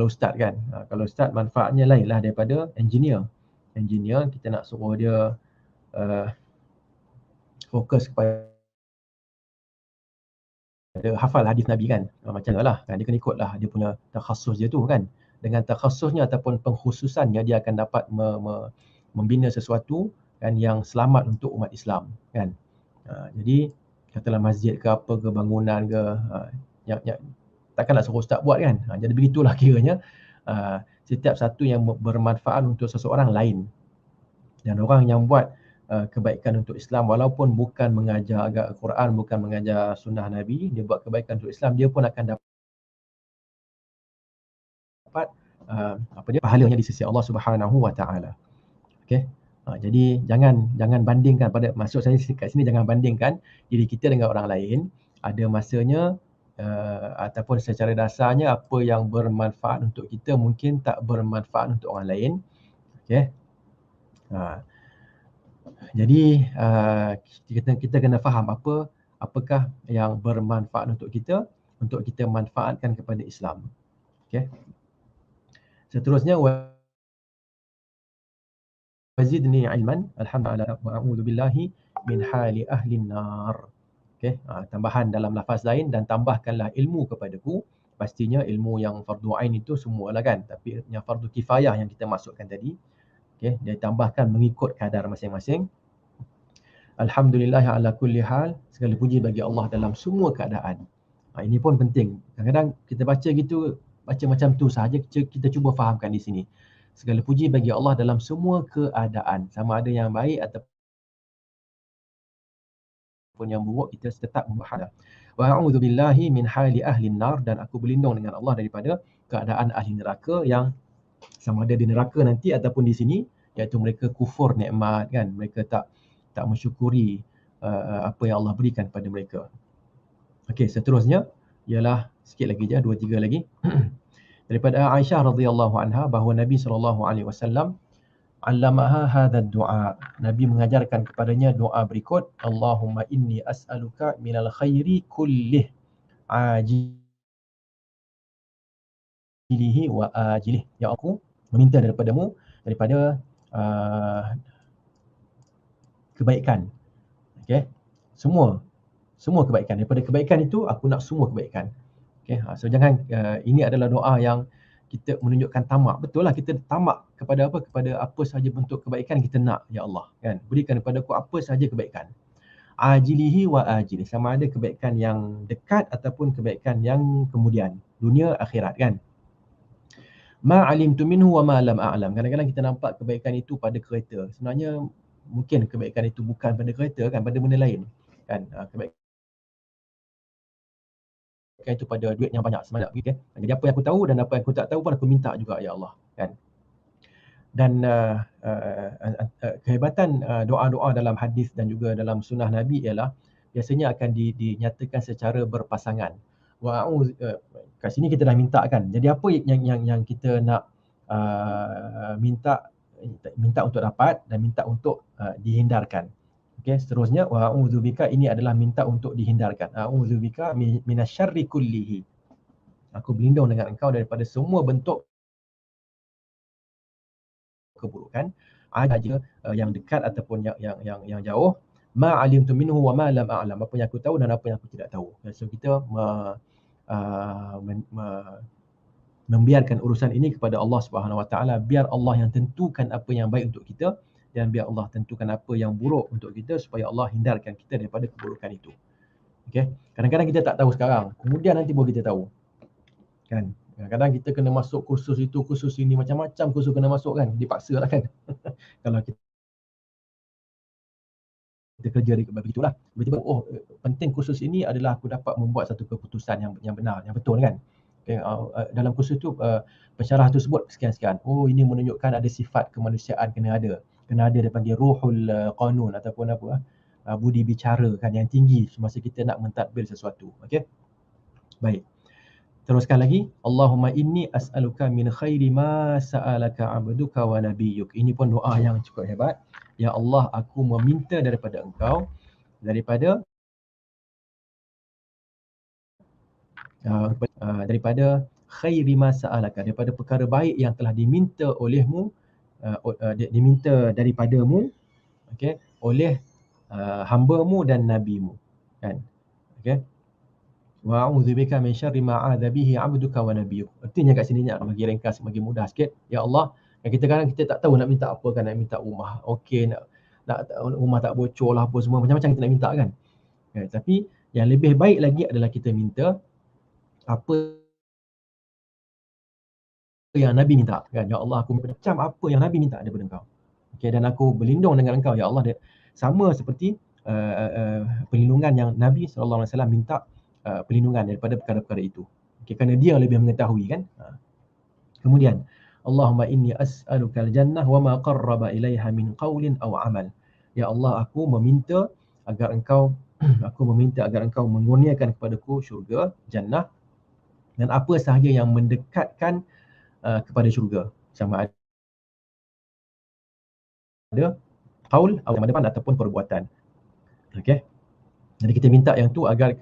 S1: ustaz kan, kalau ustaz manfaatnya lainlah daripada engineer kita nak suruh dia fokus kepada hafal hadis Nabi kan, macam lah kan, dia kena ikutlah dia punya takhasus dia tu kan. Dengan takhasusnya ataupun pengkhususannya dia akan dapat membina sesuatu kan yang selamat untuk umat Islam kan. Jadi katalah masjid ke apa ke, bangunan ke, yang takkanlah suruh ustaz buat kan. Jadi begitulah kiranya setiap satu yang bermanfaat untuk seseorang lain. Dan orang yang buat kebaikan untuk Islam walaupun bukan mengajar agama Al-Quran, bukan mengajar sunnah Nabi, dia buat kebaikan untuk Islam, dia pun akan dapat pahalanya di sisi Allah Subhanahu wa taala. Okey. Jadi jangan bandingkan, maksud saya kat sini jangan bandingkan diri kita dengan orang lain. Ada masanya ataupun secara dasarnya apa yang bermanfaat untuk kita mungkin tak bermanfaat untuk orang lain. Okey. Jadi kita kena faham apakah yang bermanfaat untuk kita manfaatkan kepada Islam. Okey. Seterusnya wazidni ilman, alhamdulillah, wa a'udzu billahi min hali ahli nar. Okey, tambahan dalam lafaz lain, dan tambahkanlah ilmu kepadaku. Pastinya ilmu yang fardu ain itu semualah kan, tapi yang fardu kifayah yang kita masukkan tadi, okey, dia tambahkan mengikut kadar masing-masing. Alhamdulillah ala kulli hal, segala puji bagi Allah dalam semua keadaan. Ini pun penting. Kadang-kadang kita baca macam tu sahaja, kita cuba fahamkan di sini. Segala puji bagi Allah dalam semua keadaan, sama ada yang baik ataupun yang buruk, kita tetap membahagia. Wa a'udzu billahi min hali ahli nar, dan aku berlindung dengan Allah daripada keadaan ahli neraka, yang sama ada di neraka nanti ataupun di sini, iaitu mereka kufur nikmat kan, mereka tak mensyukuri apa yang Allah berikan kepada mereka. Okey, seterusnya ialah sikit lagi je, 2-3 lagi. Daripada Aisyah radhiyallahu anha bahawa Nabi sallallahu alaihi wasallam allamaha hadzal du'a. Nabi mengajarkan kepadanya doa berikut, Allahumma inni as'aluka minal khairi kullih ajilihi wa ajilih. Ya aku meminta daripada kebaikan. Okey. Semua kebaikan. Daripada kebaikan itu aku nak semua kebaikan. Okey. So jangan ini adalah doa yang kita menunjukkan tamak. Betul lah, kita tamak kepada apa? Kepada apa sahaja bentuk kebaikan kita nak, ya Allah, kan? Berikan kepada aku apa sahaja kebaikan. Ajilihi wa ajilih, sama ada kebaikan yang dekat ataupun kebaikan yang kemudian, dunia akhirat, kan? Ma alimtu minhu wa ma lam a'lam. Kadang-kadang kita nampak kebaikan itu pada kereta. Sebenarnya mungkin kebaikan itu bukan pada kereta, kan, pada benda lain, kan? Kebaikan itu pada duit yang banyak sebenarnya, okay? Jadi apa yang aku tahu dan apa yang aku tak tahu pun aku minta juga, ya Allah, kan? Dan kehebatan doa-doa dalam hadis dan juga dalam sunnah Nabi ialah biasanya akan dinyatakan secara berpasangan. Kat sini kita dah minta, kan. Jadi apa yang kita nak minta untuk dapat dan minta untuk dihindarkan. Okey, seterusnya wa a'udzubika, ini adalah minta untuk dihindarkan. A'udzubika minasyarri kullihi. Aku berlindung dengan engkau daripada semua bentuk keburukan, ada je yang dekat ataupun yang jauh. Ma alimtu minhu wa ma lam a'lam, apa yang aku tahu dan apa yang aku tidak tahu. So kita membiarkan urusan ini kepada Allah Subhanahu Wa Taala, biar Allah yang tentukan apa yang baik untuk kita dan biar Allah tentukan apa yang buruk untuk kita supaya Allah hindarkan kita daripada keburukan itu. Okey. Kadang-kadang kita tak tahu sekarang, kemudian nanti baru kita tahu, kan? Kadang-kadang kita kena masuk kursus itu, kursus ini, macam-macam kursus kena masuk, kan? Dipaksa lah, kan? Kalau kita kerja begitulah. Tiba-tiba, penting kursus ini adalah aku dapat membuat satu keputusan yang benar, yang betul, kan? Okay, dalam kursus tu pensyarah tu sebut sekian-sekian. Oh, ini menunjukkan ada sifat kemanusiaan kena ada. Kena ada dia panggil ruhul qanun ataupun apa? Budi bicara, kan, yang tinggi semasa kita nak mentadbir sesuatu. Okey. Baik. Teruskan lagi. Allahumma inni as'aluka min khairi ma sa'alaka 'abduka wa nabiyyuk. Ini pun doa yang cukup hebat. Ya Allah, aku meminta daripada engkau daripada khairi ma sa'alaka, daripada perkara baik yang telah diminta olehmu, diminta daripadamu, okey, oleh hamba-Mu dan nabi-Mu, kan? Okey. Wa a'udzubika min syarri ma 'adza bihi 'abduka wa nabiyyuk. Artinya kat sini nak bagi ringkas, bagi mudah sikit. Ya Allah, kita kadang kita tak tahu nak minta apa, kan? Nak minta rumah, okey, nak rumah tak bocor lah, apa semua, macam-macam kita nak minta, kan? Tapi yang lebih baik lagi adalah kita minta apa yang Nabi minta, kan? Ya Allah, aku macam apa yang Nabi minta daripada engkau. Okey, dan aku berlindung dengan engkau, ya Allah. Sama seperti perlindungan yang Nabi SAW minta perlindungan daripada perkara-perkara itu. Okey, kerana dia lebih mengetahui, kan? Kemudian, Allahumma inni as'aluka al-jannah wa ma qarraba ilaiha min qawlin aw amal. Ya Allah, aku meminta agar engkau mengurniakan kepadaku syurga, jannah, dan apa sahaja yang mendekatkan kepada syurga, sama ada qaul atau depan ataupun perbuatan. Okey. Jadi kita minta yang tu agar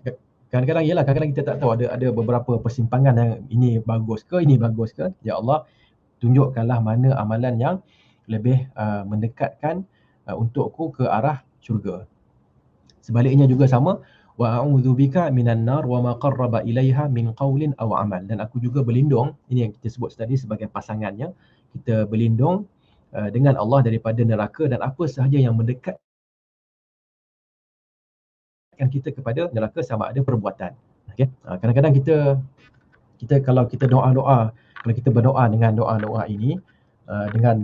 S1: kadang-kadang kita tak tahu, ada beberapa persimpangan yang ini bagus ke, ya Allah, tunjukkanlah mana amalan yang lebih mendekatkan untukku ke arah syurga. Sebaliknya juga sama, wa a'udzubika minan nar wa ma qarraba ilaiha min qaulin aw amal. Dan aku juga berlindung, ini yang kita sebut tadi sebagai pasangannya, kita berlindung dengan Allah daripada neraka dan apa sahaja yang mendekatkan kita kepada neraka, sama ada perbuatan. Okey. Kadang-kadang kita kalau kita doa-doa, kalau kita berdoa dengan doa-doa ini dengan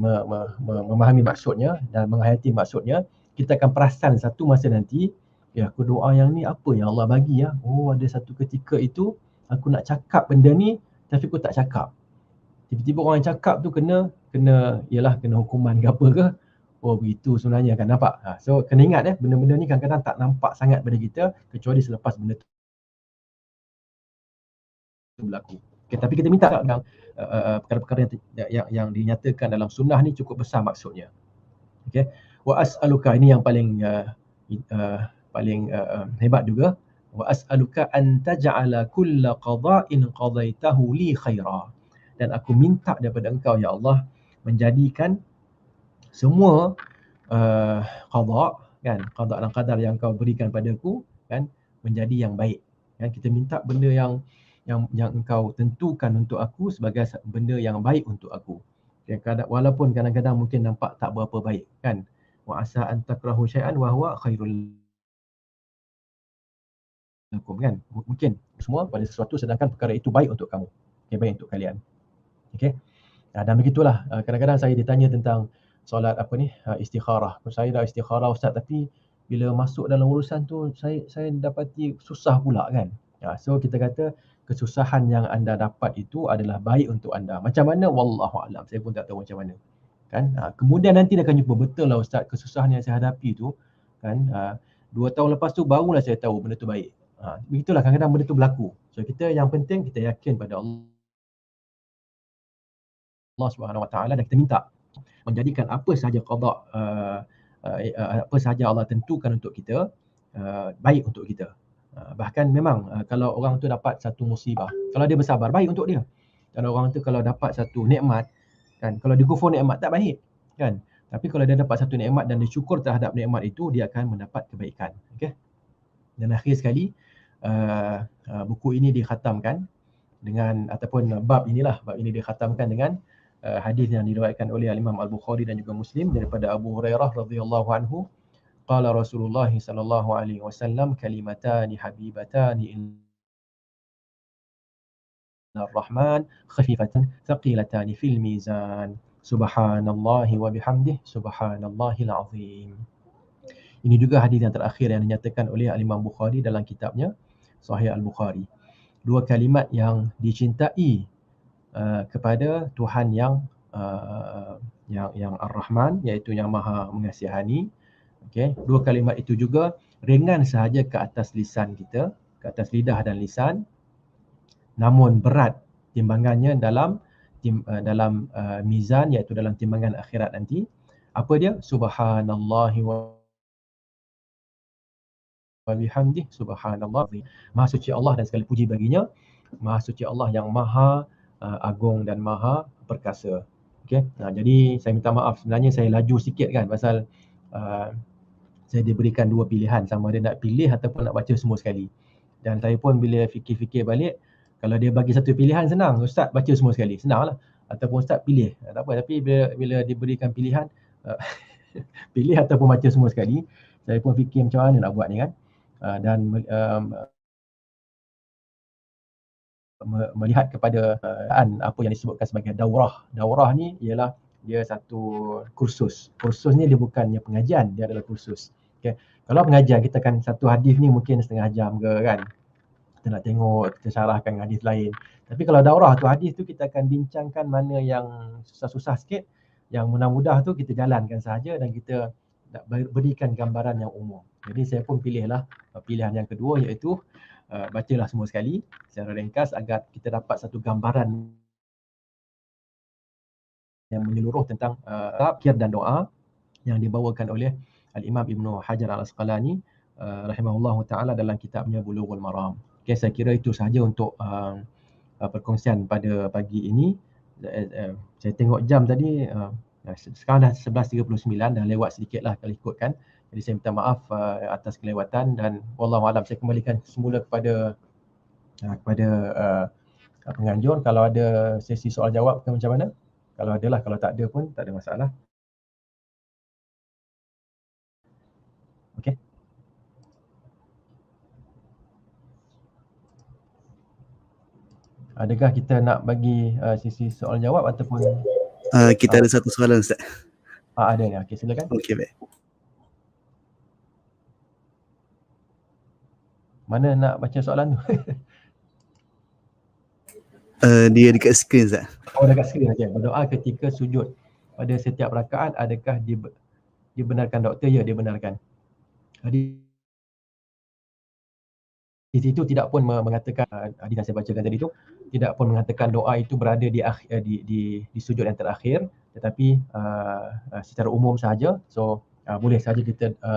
S1: memahami maksudnya dan menghayati maksudnya, kita akan perasan satu masa nanti, ya, aku doa yang ni apa yang Allah bagi, ya. Oh, ada satu ketika itu aku nak cakap benda ni tapi aku tak cakap. Tiba-tiba orang yang cakap tu kena hukuman ke apa ke. Oh, begitu sebenarnya, kan? Nampak? So kena ingat, benda-benda ni kadang-kadang tak nampak sangat pada kita kecuali selepas benda tu berlaku. Okay, tapi kita minta yang perkara-perkara yang dinyatakan dalam sunnah ni cukup besar maksudnya. Okey. Wa as'aluka, ini yang paling hebat juga. Wa as'aluka an taj'ala kulla qada'in qadaitahu li khaira. Dan aku minta daripada engkau, ya Allah, menjadikan semua qada kan, qada dan qadar yang kau berikan padaku kan menjadi yang baik. Kan kita minta benda yang engkau tentukan untuk aku sebagai benda yang baik untuk aku. Okay, walaupun kadang-kadang mungkin nampak tak berapa baik kan. Wa asa an takrahu syai'an wa huwa khairul lakum kan. Mungkin semua pada sesuatu sedangkan perkara itu baik untuk kamu. Okay, baik untuk kalian. Okey. Dan begitulah kadang-kadang saya ditanya tentang solat istikharah. Saya dah istikharah ustaz tapi bila masuk dalam urusan tu saya dapati susah pula kan. So kita kata kesusahan yang anda dapat itu adalah baik untuk anda. Macam mana wallahu alam. Saya pun tak tahu macam mana. Kan? Kemudian nanti dia akan jumpa betul lah ustaz kesusahan yang saya hadapi tu kan 2 tahun lepas tu barulah saya tahu benda tu baik. Begitulah kadang-kadang benda tu berlaku. So kita yang penting kita yakin pada Allah Subhanahu Wa Taala dan kita minta menjadikan apa sahaja qada apa sahaja Allah tentukan untuk kita baik untuk kita. Bahkan memang kalau orang tu dapat satu musibah, kalau dia bersabar baik untuk dia. Kalau orang tu kalau dapat satu nikmat kan, kalau dia kufur nikmat tak baik kan. Tapi kalau dia dapat satu nikmat dan dia syukur terhadap nikmat itu, dia akan mendapat kebaikan. Okey. Dan akhir sekali buku ini dikhatamkan dengan ataupun bab ini dikhatamkan dengan hadis yang diriwayatkan oleh Imam Al-Bukhari dan juga Muslim daripada Abu Hurairah radhiyallahu anhu, qala Rasulullah sallallahu alaihi wasallam kalimatani habibatani ilar rahman khafifatan thaqilatani fil mizan subhanallahi wa bihamdihi subhanallahil azim. Ini juga hadis yang terakhir yang dinyatakan oleh Imam Bukhari dalam kitabnya Sahih Al-Bukhari. Dua kalimat yang dicintai kepada Tuhan yang Ar-Rahman, iaitu yang Maha Mengasihani. Okey, dua kalimat itu juga ringan sahaja ke atas lisan kita, ke atas lidah dan lisan, namun berat timbangannya dalam mizan, iaitu dalam timbangan akhirat nanti. Apa dia? Subhanallahi wa bihamdihi subhanallah. Maha suci Allah dan segala puji baginya. Maha suci Allah yang maha agung dan maha perkasa. Okey. Jadi saya minta maaf, sebenarnya saya laju sikit kan pasal saya diberikan dua pilihan, sama ada nak pilih ataupun nak baca semua sekali. Dan saya pun bila fikir-fikir balik, kalau dia bagi satu pilihan senang, ustaz baca semua sekali, senanglah. Ataupun ustaz pilih, tak apa. Tapi bila diberikan pilihan pilih ataupun baca semua sekali, saya pun fikir macam mana nak buat ni kan. Dan melihat kepada apa yang disebutkan sebagai daurah. Daurah ni ialah dia satu kursus. Kursus ni dia bukannya pengajian, dia adalah kursus. Okay. Kalau pengajian kita kan satu hadis ni mungkin setengah jam ke kan. Kita nak tengok, kita syarahkan hadis lain. Tapi kalau daurah tu hadis tu kita akan bincangkan mana yang susah-susah sikit, yang mudah-mudah tu kita jalankan sahaja dan kita berikan gambaran yang umum. Jadi saya pun pilihlah pilihan yang kedua, iaitu bacalah semua sekali secara ringkas agar kita dapat satu gambaran yang menyeluruh tentang zikir dan doa yang dibawakan oleh Al-Imam Ibnu Hajar Al-Asqalani rahimahullahu taala dalam kitabnya Bulughul Maram. Okay, saya kira itu sahaja untuk perkongsian pada pagi ini. Saya tengok jam tadi, sekarang dah 11.39, dah lewat sedikitlah kalau ikutkan. Jadi saya minta maaf atas kelewatan dan wallahu alam, saya kembalikan semula kepada penganjur. Kalau ada sesi soal jawab ke macam mana? Kalau ada lah, kalau tak ada pun tak ada masalah. Okey. Adakah kita nak bagi sesi soal jawab ataupun
S2: kita ada satu soalan ustaz.
S1: Ada ni. Okey, silakan.
S2: Okey, baik.
S1: Mana nak baca soalan tu?
S2: Dia dekat skrin ustaz.
S1: Oh, dekat skrin saja. Berdoa ketika sujud pada setiap rakaat, adakah dibenarkan doktor? Ya, dibenarkan. Di situ tidak pun mengatakan, hadis yang saya bacakan tadi tu tidak pun mengatakan doa itu berada di sujud yang terakhir, tetapi secara umum sahaja. So boleh saja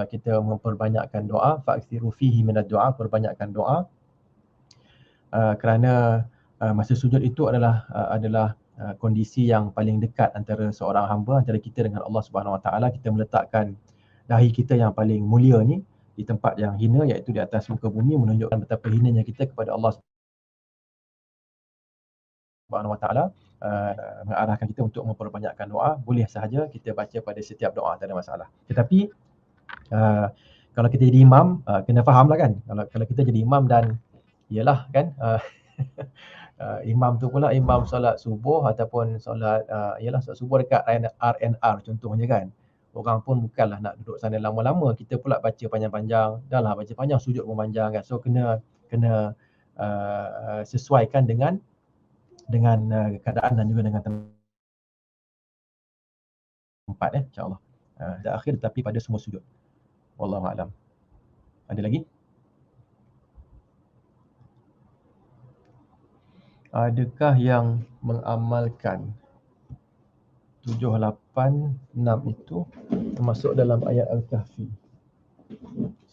S1: kita memperbanyakkan doa, fa'kthiru fihi minad doa, perbanyakkan doa, kerana masa sujud itu adalah kondisi yang paling dekat antara seorang hamba, antara kita dengan Allah Subhanahu Wa Taala. Kita meletakkan dahi kita yang paling mulia ni di tempat yang hina, iaitu di atas muka bumi, menunjukkan betapa hinanya kita kepada Allah Subhanahu Wa Taala. Mengarahkan kita untuk memperbanyakkan doa. Boleh sahaja kita baca pada setiap doa, tak ada masalah. Tetapi kalau kita jadi imam, kena fahamlah kan, kalau kita jadi imam dan ialah kan imam tu pula imam solat subuh ataupun solat solat subuh dekat RNR contohnya kan, orang pun bukanlah nak duduk sana lama-lama, kita pula baca panjang-panjang, dah lah baca panjang, sujud pun panjang kan. So kena sesuaikan dengan keadaan dan juga dengan tempat insya-Allah. Dan akhir tetapi pada semua sujud. Wallahu a'lam. Ada lagi? Adakah yang mengamalkan 786 itu termasuk dalam ayat Al-Kahfi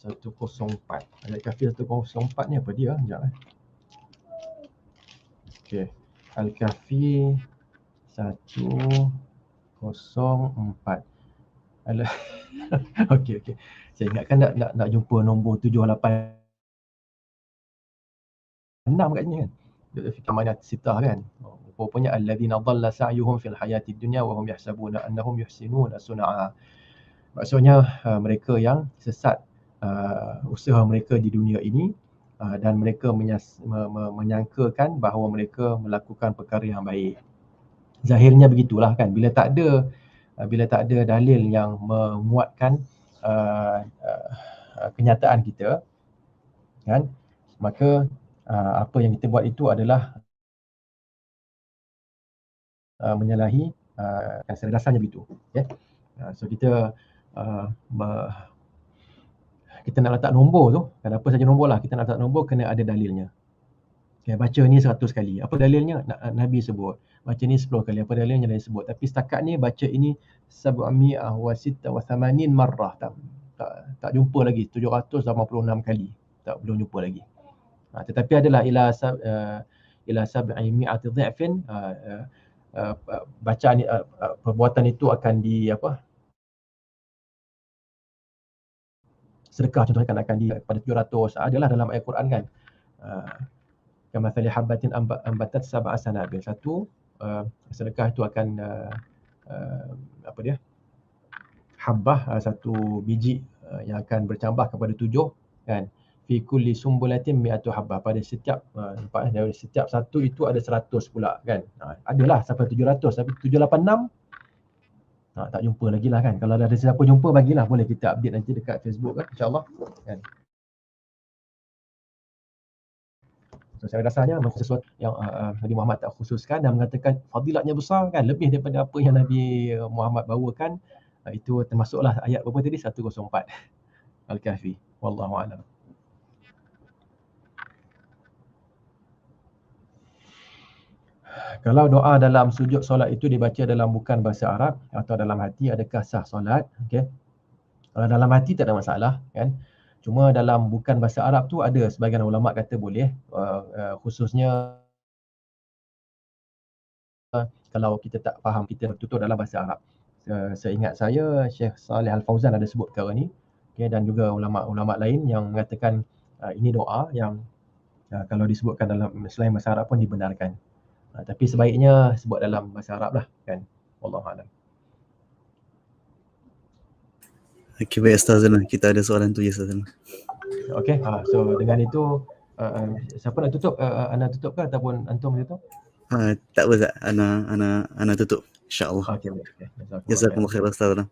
S1: 104? Ayat Kahfi 104 ni apa dia? Sekejap Okey. Al-Kahfi 104. Alah. Okey. Saya ingatkan nak jumpa nombor 786 kat sini kan. Fi kamanat sitah kan. Rupanya alladzina dhalla sa'yuhum fil hayatid dunya wa hum yahsabuna annahum yuhsinuna sun'a. Maksudnya mereka yang sesat usaha mereka di dunia ini dan mereka menyangkakan bahawa mereka melakukan perkara yang baik. Zahirnya begitulah kan. Bila tak ada dalil yang menguatkan kenyataan kita kan, maka apa yang kita buat itu adalah menyalahi secara dasarnya begitu. Okay? So kita nak letak nombor tu, apa saja nombor lah, kita nak letak nombor kena ada dalilnya. Okay, baca ni 100 kali. Apa dalilnya? Nabi sebut. Baca ni 10 kali. Apa dalilnya? Nabi sebut. Tapi setakat ni baca ini 786 marrah. Tak jumpa lagi 786 kali. Belum jumpa lagi. Tetapi adalah ila 700 dha'fin, bacaan perbuatan itu akan sedekah contohnya akan pada 700. Adalah dalam ayat Quran kan. Kamathali habbatin ambatat sab'a sanabil. Satu sedekah itu akan habbah, satu biji yang akan bercambah kepada 7 kan. Fi kulli sumbulatin mi'atu habbah. Pada setiap dari setiap satu itu ada 100 pula kan. Adalah sampai 700, tapi 786 tak jumpa lagi lah kan. Kalau ada siapa jumpa bagilah, boleh kita update nanti dekat Facebook kan, insya-Allah kan. So, secara dasarnya sesuatu yang Nabi Muhammad tak khususkan dan mengatakan fadilatnya besar kan, lebih daripada apa yang Nabi Muhammad bawakan. Itu termasuklah ayat berapa tadi? 104 Al-Kahfi. Wallahu a'lam. Kalau doa dalam sujud solat itu dibaca dalam bukan bahasa Arab atau dalam hati, adakah sah solat? Okey. Kalau dalam hati tak ada masalah kan. Cuma dalam bukan bahasa Arab tu ada sebahagian ulama kata boleh, khususnya kalau kita tak faham, kita bertutur dalam bahasa Arab. Seingat saya Syekh Saleh Al-Fauzan ada sebut perkara ni. Okay, dan juga ulama-ulama lain yang mengatakan ini doa yang kalau disebutkan dalam selain bahasa Arab pun dibenarkan. Tapi sebaiknya sebut dalam bahasa Arab lah kan. Wallahu a'lam.
S2: Okey, baik Ustazana. Kita ada soalan tu je Ustazana.
S1: Okey, so dengan itu siapa nak tutup? Ana tutup ke ataupun antum tutup?
S2: Tak apa Ustaz. Ana tutup. InsyaAllah.
S1: Okey, baik.
S2: Jazakumullah khair Ustazana.